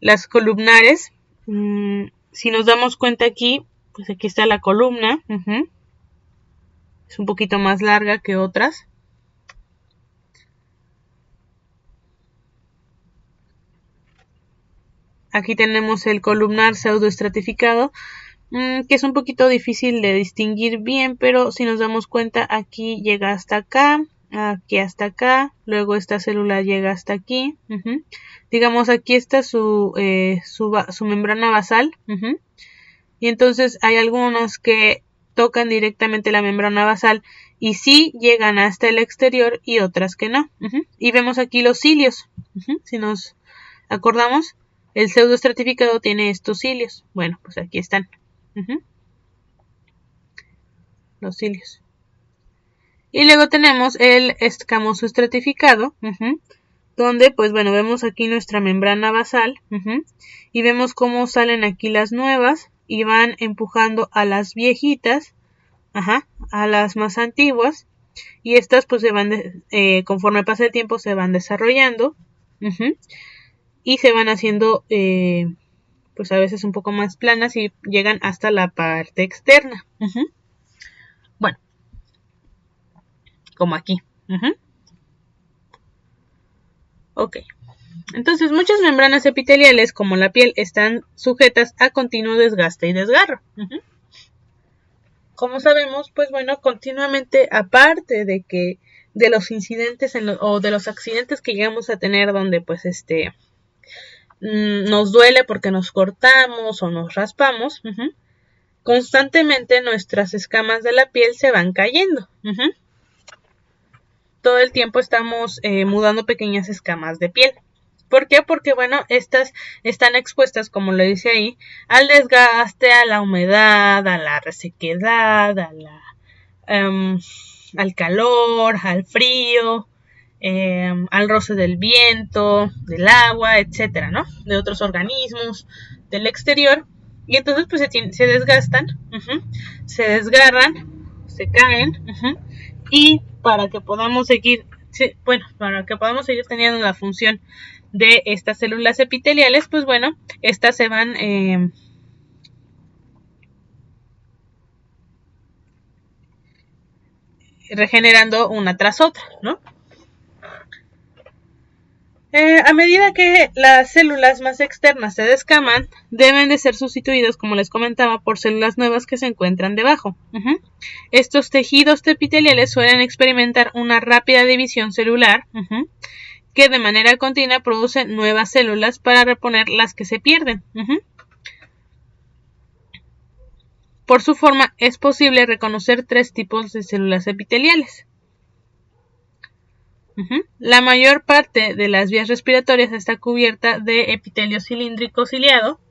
las columnares. Si nos damos cuenta aquí, pues aquí está la columna, es un poquito más larga que otras. Aquí tenemos el columnar pseudoestratificado, que es un poquito difícil de distinguir bien, pero si nos damos cuenta, aquí llega hasta acá, aquí hasta acá, luego esta célula llega hasta aquí. Digamos, aquí está su membrana basal, y entonces hay algunos que tocan directamente la membrana basal y sí llegan hasta el exterior y otras que no. Y vemos aquí los cilios, si nos acordamos. El pseudoestratificado tiene estos cilios. Bueno, pues aquí están. Los cilios. Y luego tenemos el escamoso estratificado, donde pues bueno, vemos aquí nuestra membrana basal, y vemos cómo salen aquí las nuevas y van empujando a las viejitas, a las más antiguas, y estas pues se van, conforme pasa el tiempo se van desarrollando, y se van haciendo pues a veces un poco más planas y llegan hasta la parte externa. Bueno, como aquí. Ok. Entonces, muchas membranas epiteliales, como la piel, están sujetas a continuo desgaste y desgarro. Como sabemos, pues bueno, continuamente, aparte de los incidentes o de los accidentes que llegamos a tener donde pues nos duele porque nos cortamos o nos raspamos, constantemente nuestras escamas de la piel se van cayendo. Todo el tiempo estamos mudando pequeñas escamas de piel. ¿Por qué? Porque, bueno, estas están expuestas, como lo dice ahí, al desgaste, a la humedad, a la resequedad, al calor, al frío, al roce del viento, del agua, etcétera, ¿no? De otros organismos del exterior. Y entonces, pues se desgastan, se desgarran, se caen, y para que podamos seguir, teniendo la función de estas células epiteliales, pues bueno, estas se van regenerando una tras otra, ¿no? A medida que las células más externas se descaman, deben de ser sustituidos, como les comentaba, por células nuevas que se encuentran debajo. Estos tejidos epiteliales suelen experimentar una rápida división celular, que de manera continua produce nuevas células para reponer las que se pierden. Por su forma, es posible reconocer 3 tipos de células epiteliales. La mayor parte de las vías respiratorias está cubierta de epitelio cilíndrico ciliado.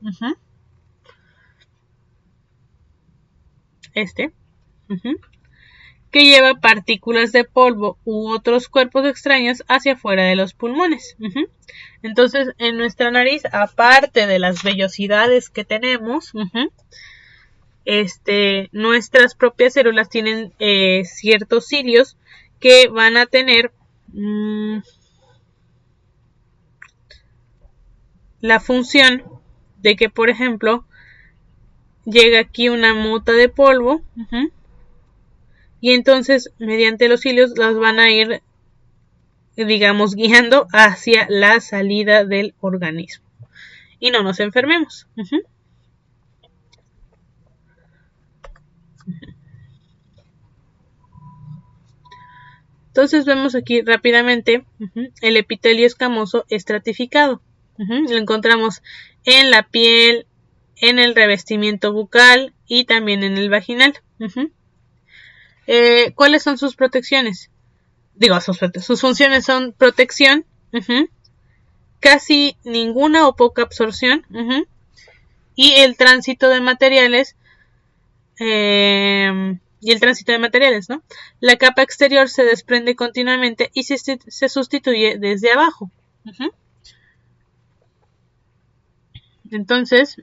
Que lleva partículas de polvo u otros cuerpos extraños hacia afuera de los pulmones. Entonces, en nuestra nariz, aparte de las vellosidades que tenemos, nuestras propias células tienen ciertos cilios que van a tener la función de que, por ejemplo, llega aquí una mota de polvo, y entonces mediante los cilios las van a ir, digamos, guiando hacia la salida del organismo y no nos enfermemos. Entonces vemos aquí rápidamente el epitelio escamoso estratificado. Lo encontramos en la piel, en el revestimiento bucal y también en el vaginal. ¿Cuáles son sus protecciones? Sus funciones son protección, casi ninguna o poca absorción, y el tránsito de materiales, ¿no? La capa exterior se desprende continuamente y se sustituye desde abajo. Entonces,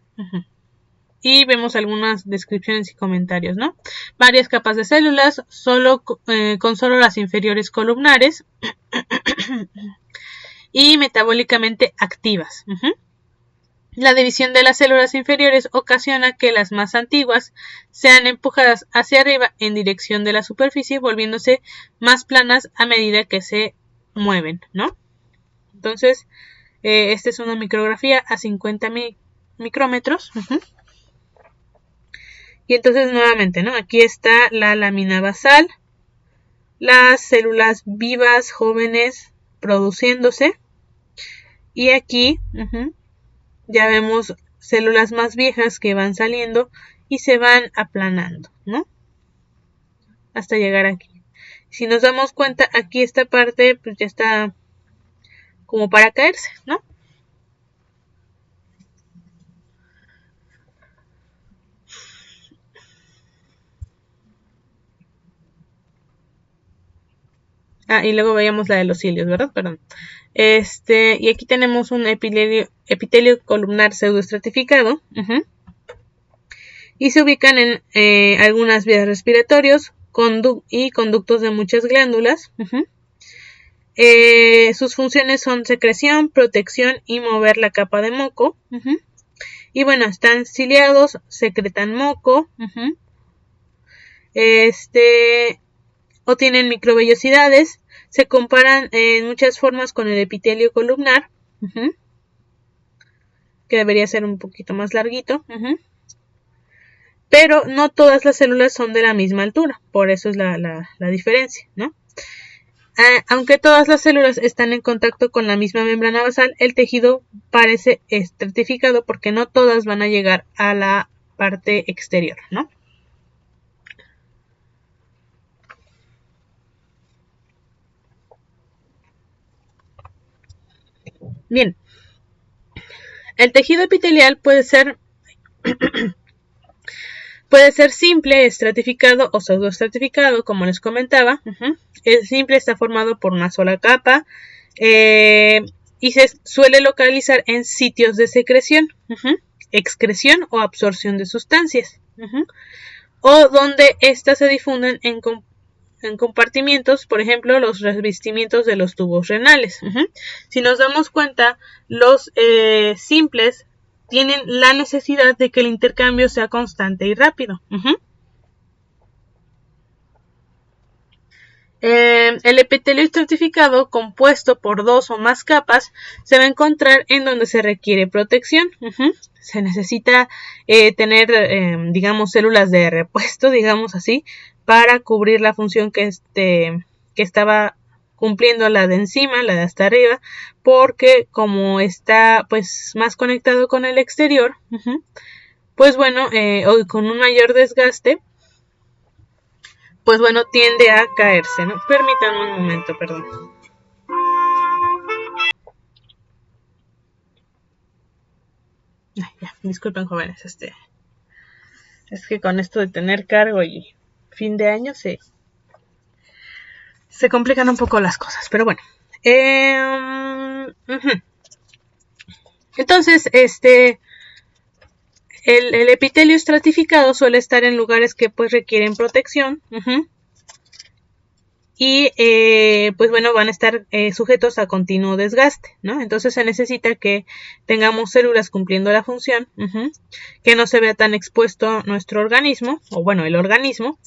y vemos algunas descripciones y comentarios, ¿no? Varias capas de células, con solo las inferiores columnares y metabólicamente activas. La división de las células inferiores ocasiona que las más antiguas sean empujadas hacia arriba en dirección de la superficie, volviéndose más planas a medida que se mueven, ¿no? Entonces, esta es una micrografía a 50 micrómetros. Y entonces nuevamente, ¿no? Aquí está la lámina basal, las células vivas, jóvenes, produciéndose. Y aquí ya vemos células más viejas que van saliendo y se van aplanando, ¿no? Hasta llegar aquí. Si nos damos cuenta, aquí esta parte pues ya está como para caerse, ¿no? Y luego veíamos la de los cilios, ¿verdad? Perdón. Y aquí tenemos un epitelio columnar pseudoestratificado. Y se ubican en algunas vías respiratorias y conductos de muchas glándulas. Sus funciones son secreción, protección y mover la capa de moco. Y bueno, están ciliados, secretan moco. O tienen microvellosidades. Se comparan en muchas formas con el epitelio columnar, que debería ser un poquito más larguito. Pero no todas las células son de la misma altura, por eso es la diferencia, ¿no? Aunque todas las células están en contacto con la misma membrana basal, el tejido parece estratificado porque no todas van a llegar a la parte exterior, ¿no? Bien, el tejido epitelial puede ser simple, estratificado o pseudoestratificado, como les comentaba. El simple está formado por una sola capa y se suele localizar en sitios de secreción, excreción o absorción de sustancias, o donde éstas se difunden en compartimientos, por ejemplo, los revestimientos de los tubos renales. Si nos damos cuenta, los simples tienen la necesidad de que el intercambio sea constante y rápido. El epitelio estratificado, compuesto por 2 o más capas, se va a encontrar en donde se requiere protección. Se necesita tener, digamos, células de repuesto, digamos así, para cubrir la función que estaba cumpliendo la de encima, la de hasta arriba, porque como está pues más conectado con el exterior, pues bueno, o con un mayor desgaste, pues bueno, tiende a caerse, ¿no? Permítanme un momento, perdón. Ay, ya, disculpen, jóvenes, es que con esto de tener cargo y fin de año se complican un poco las cosas, pero bueno. Entonces, el epitelio estratificado suele estar en lugares que pues requieren protección. Y pues bueno, van a estar sujetos a continuo desgaste, ¿no? Entonces se necesita que tengamos células cumpliendo la función, que no se vea tan expuesto nuestro organismo, o bueno, el organismo,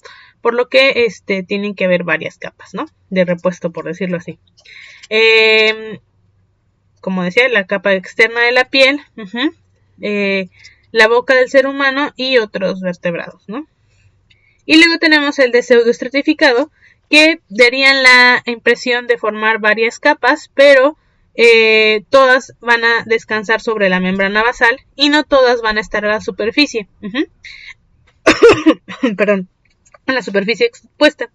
por lo que tienen que haber varias capas, ¿no? De repuesto, por decirlo así. Como decía, la capa externa de la piel, la boca del ser humano y otros vertebrados, ¿no? Y luego tenemos el de pseudoestratificado, que darían la impresión de formar varias capas, pero todas van a descansar sobre la membrana basal y no todas van a estar a la superficie. Perdón, a la superficie expuesta.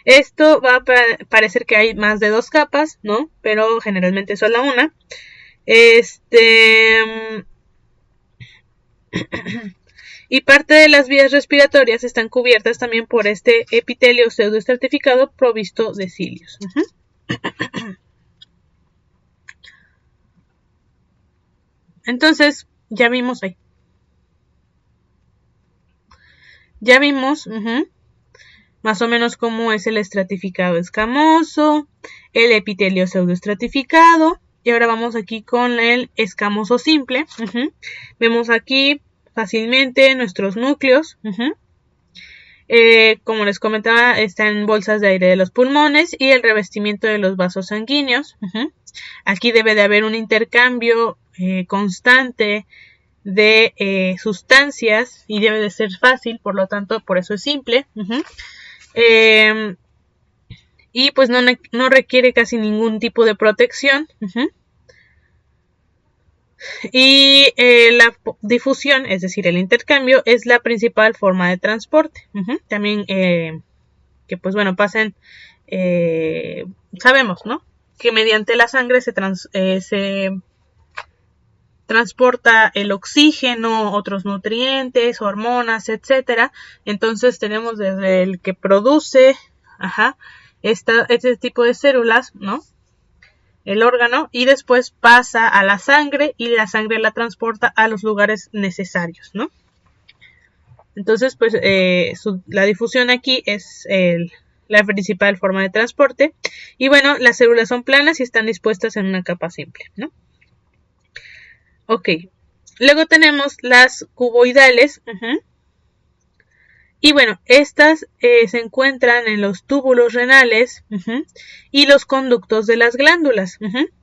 Esto va a parecer que hay más de 2 capas, ¿no? Pero generalmente solo una. Y parte de las vías respiratorias están cubiertas también por este epitelio pseudoestratificado provisto de cilios. Entonces, ya vimos ahí. Ya vimos más o menos cómo es el estratificado escamoso, el epitelio pseudoestratificado, y ahora vamos aquí con el escamoso simple. Vemos aquí fácilmente nuestros núcleos. Como les comentaba, están en bolsas de aire de los pulmones y el revestimiento de los vasos sanguíneos. Aquí debe de haber un intercambio constante de sustancias y debe de ser fácil, por lo tanto, por eso es simple. Y pues no requiere casi ningún tipo de protección. Y la difusión, es decir, el intercambio, es la principal forma de transporte. También que pues bueno, sabemos, ¿no? Que mediante la sangre se transporta el oxígeno, otros nutrientes, hormonas, etcétera. Entonces tenemos desde el que produce este tipo de células, ¿no? el órgano y después pasa a la sangre y la sangre la transporta a los lugares necesarios, ¿no? Entonces, pues la difusión aquí es la principal forma de transporte. Y bueno, las células son planas y están dispuestas en una capa simple, ¿no? Ok. Luego tenemos las cuboidales. Y bueno, estas se encuentran en los túbulos renales y los conductos de las glándulas.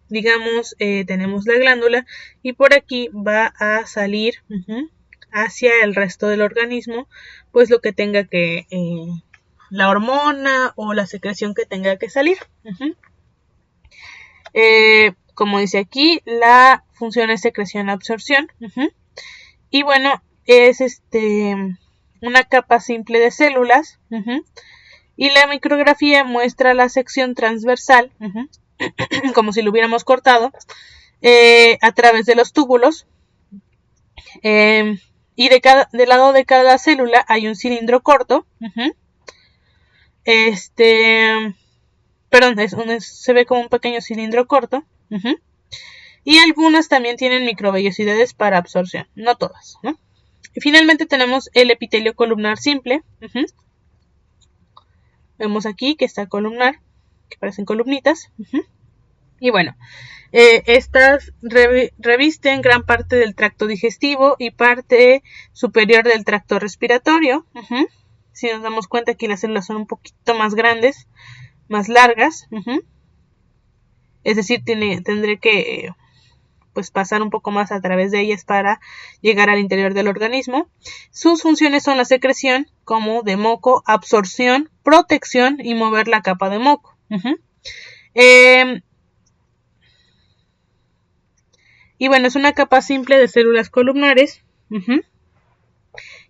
Digamos, tenemos la glándula y por aquí va a salir hacia el resto del organismo, pues lo que tenga que, la hormona o la secreción que tenga que salir. Como dice aquí, la función es secreción-absorción. Y bueno, es una capa simple de células. Y la micrografía muestra la sección transversal, como si lo hubiéramos cortado, a través de los túbulos. Y del lado de cada célula hay un cilindro corto. Perdón, se ve como un pequeño cilindro corto. Y algunas también tienen microvellosidades para absorción, no todas, ¿no? Y finalmente tenemos el epitelio columnar simple. Vemos aquí que está columnar, que parecen columnitas. Y bueno, estas revisten gran parte del tracto digestivo y parte superior del tracto respiratorio. Si nos damos cuenta, aquí las células son un poquito más grandes, más largas. Es decir, tendré que pues pasar un poco más a través de ellas para llegar al interior del organismo. Sus funciones son la secreción, como de moco, absorción, protección y mover la capa de moco. Y bueno, es una capa simple de células columnares.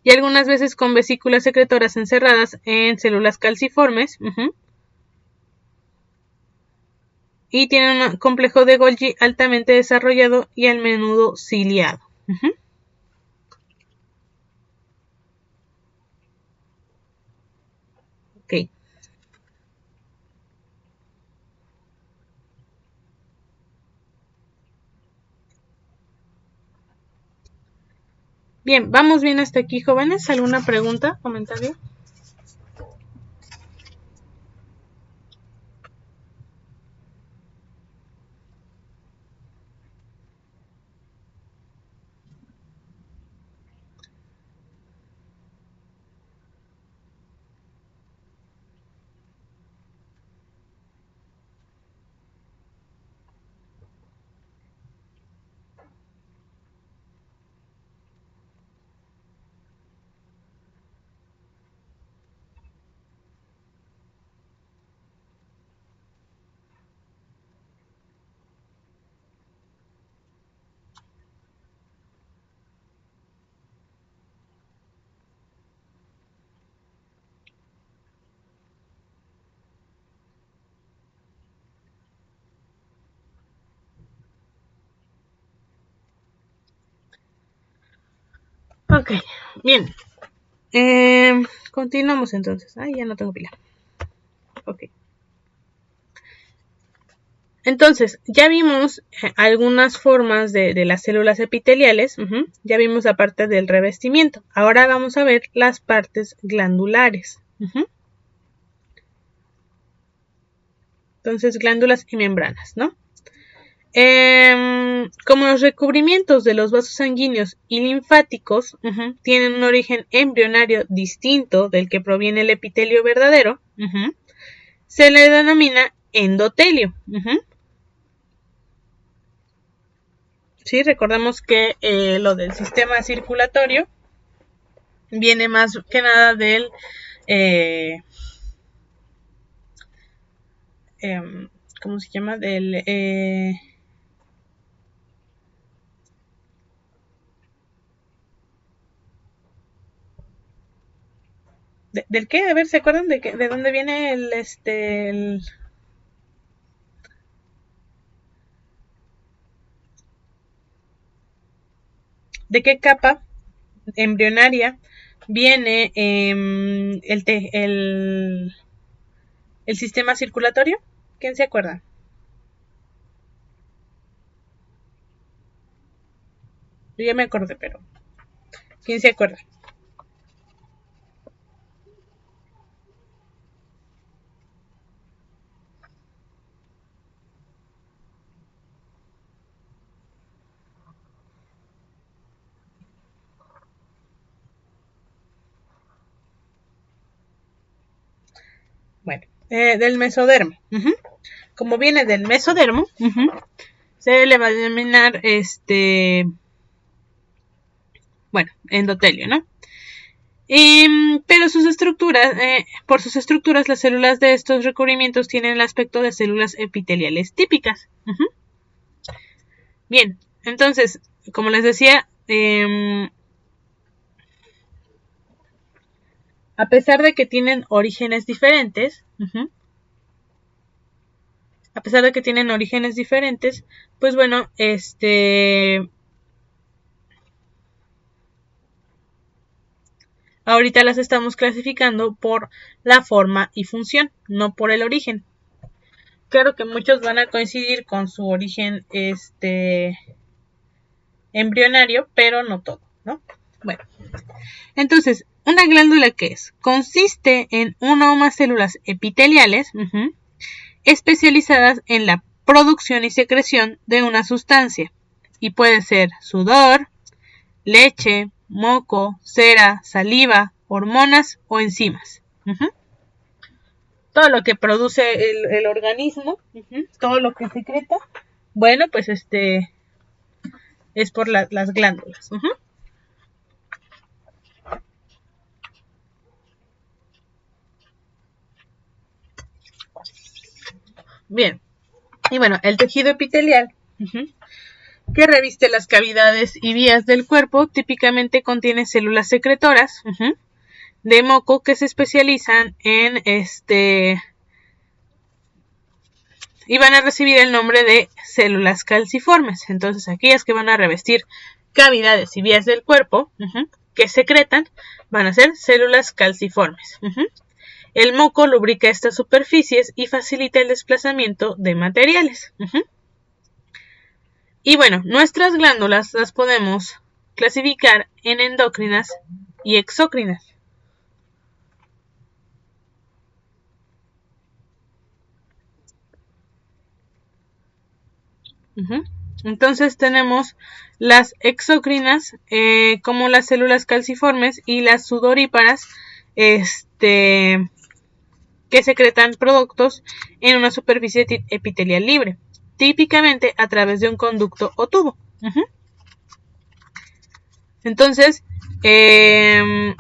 Y algunas veces con vesículas secretoras encerradas en células calciformes. Y tiene un complejo de Golgi altamente desarrollado y a menudo ciliado. Ok. Bien, vamos bien hasta aquí, jóvenes. ¿Alguna pregunta, comentario? Ok, bien. Continuamos entonces. Ay, ya no tengo pila. Ok. Entonces, ya vimos algunas formas de las células epiteliales. Ya vimos la parte del revestimiento. Ahora vamos a ver las partes glandulares. Entonces, glándulas y membranas, ¿no? Como los recubrimientos de los vasos sanguíneos y linfáticos tienen un origen embrionario distinto del que proviene el epitelio verdadero, se le denomina endotelio. Sí, recordemos que lo del sistema circulatorio viene más que nada del ¿cómo se llama? Del ¿del qué? A ver, ¿se acuerdan de dónde viene de qué capa embrionaria viene el sistema circulatorio? ¿Quién se acuerda? Yo ya me acordé, pero ¿quién se acuerda? Bueno, del mesodermo. Como viene del mesodermo, se le va a denominar bueno, endotelio, ¿no? Pero sus estructuras, por sus estructuras, las células de estos recubrimientos tienen el aspecto de células epiteliales típicas. Bien, entonces, como les decía, a pesar de que tienen orígenes diferentes, pues bueno, ahorita las estamos clasificando por la forma y función, no por el origen. Claro que muchos van a coincidir con su origen embrionario, pero no todo, ¿no? Bueno, entonces, ¿una glándula qué es? Consiste en una o más células epiteliales especializadas en la producción y secreción de una sustancia. Y puede ser sudor, leche, moco, cera, saliva, hormonas o enzimas. Todo lo que produce el organismo, todo lo que secreta, bueno, pues es por las glándulas. Bien, y bueno, el tejido epitelial, que reviste las cavidades y vías del cuerpo, típicamente contiene células secretoras de moco que se especializan en y van a recibir el nombre de células calciformes. Entonces, aquellas que van a revestir cavidades y vías del cuerpo que secretan van a ser células calciformes. El moco lubrica estas superficies y facilita el desplazamiento de materiales. Y bueno, nuestras glándulas las podemos clasificar en endócrinas y exócrinas. Entonces tenemos las exócrinas como las células calciformes y las sudoríparas que secretan productos en una superficie epitelial libre, típicamente a través de un conducto o tubo. Entonces, bueno,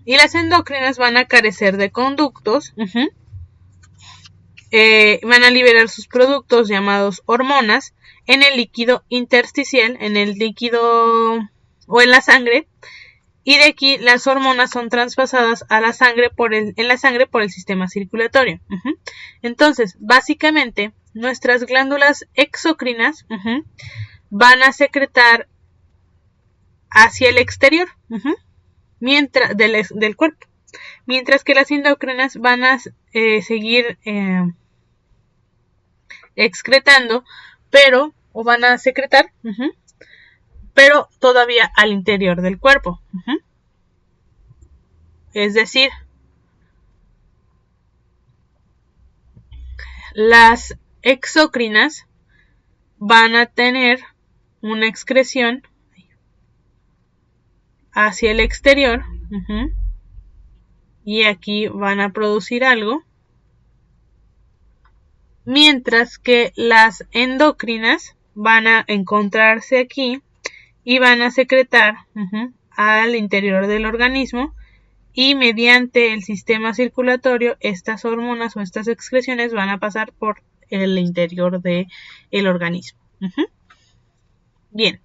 y las endócrinas van a carecer de conductos, van a liberar sus productos llamados hormonas en el líquido intersticial, en el líquido o en la sangre, y de aquí las hormonas son traspasadas a la sangre en la sangre por el sistema circulatorio. Entonces, básicamente, nuestras glándulas exócrinas van a secretar hacia el exterior mientras del cuerpo, mientras que las endócrinas van a seguir excretando, o van a secretar, pero todavía al interior del cuerpo. Es decir, las exócrinas van a tener una excreción hacia el exterior y aquí van a producir algo, mientras que las endocrinas van a encontrarse aquí y van a secretar al interior del organismo, y mediante el sistema circulatorio estas hormonas o estas excreciones van a pasar por el interior del organismo. Bien.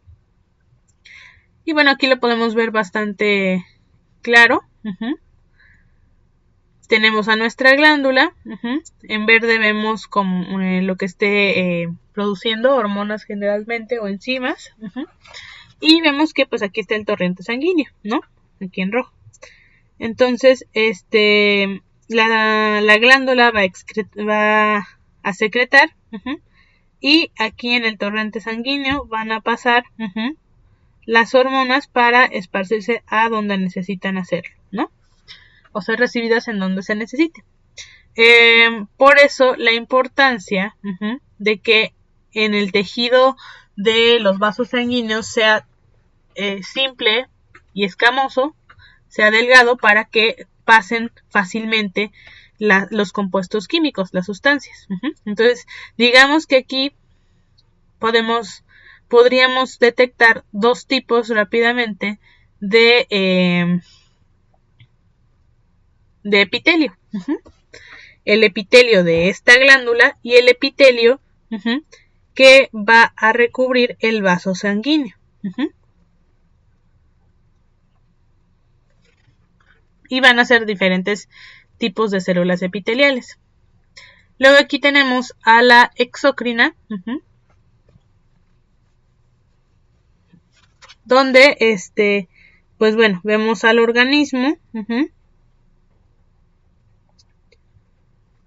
Y bueno, aquí lo podemos ver bastante claro. Tenemos a nuestra glándula. En verde vemos como lo que esté produciendo hormonas generalmente o enzimas. Y vemos que pues aquí está el torrente sanguíneo, ¿no? Aquí en rojo. Entonces, la glándula va a secretar y aquí en el torrente sanguíneo van a pasar las hormonas para esparcirse a donde necesitan hacerlo, ¿no? O ser recibidas en donde se necesite. Por eso la importancia de que en el tejido de los vasos sanguíneos sea simple y escamoso, sea delgado, para que pasen fácilmente los compuestos químicos, las sustancias. Entonces, digamos que aquí podríamos detectar dos tipos rápidamente de epitelio. El epitelio de esta glándula y el epitelio que va a recubrir el vaso sanguíneo. Y van a ser diferentes tipos de células epiteliales. Luego aquí tenemos a la exócrina, donde pues bueno, vemos al organismo,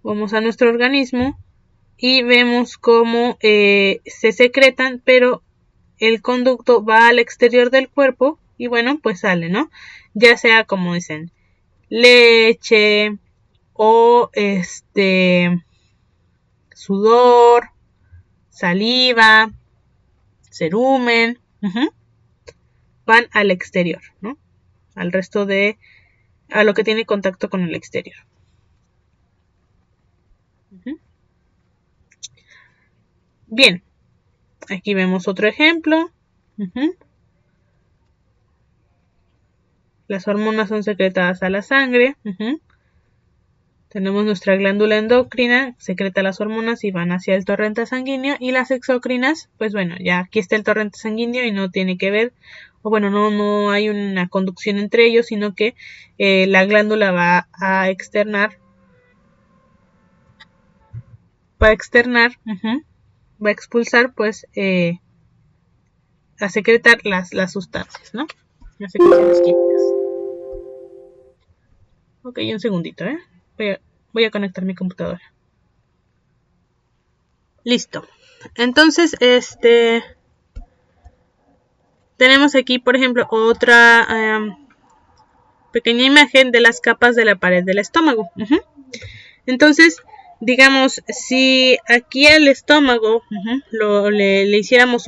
vamos a nuestro organismo y vemos cómo se secretan, pero el conducto va al exterior del cuerpo y bueno, pues sale, ¿no? Ya sea, como dicen, leche o sudor, saliva, cerumen, van al exterior, ¿no? Al resto a lo que tiene contacto con el exterior. Bien, aquí vemos otro ejemplo. Las hormonas son secretadas a la sangre. Tenemos nuestra glándula endocrina, secreta las hormonas y van hacia el torrente sanguíneo. Y las exócrinas, pues bueno, ya aquí está el torrente sanguíneo y no tiene que ver, o bueno, no hay una conducción entre ellos, sino que la glándula va a externar, va a expulsar, pues, a secretar las sustancias, ¿no? Las secreciones químicas. Ok, un segundito, voy a conectar mi computadora. Listo. Entonces, tenemos aquí, por ejemplo, otra pequeña imagen de las capas de la pared del estómago. Entonces, digamos, si aquí al estómago le hiciéramos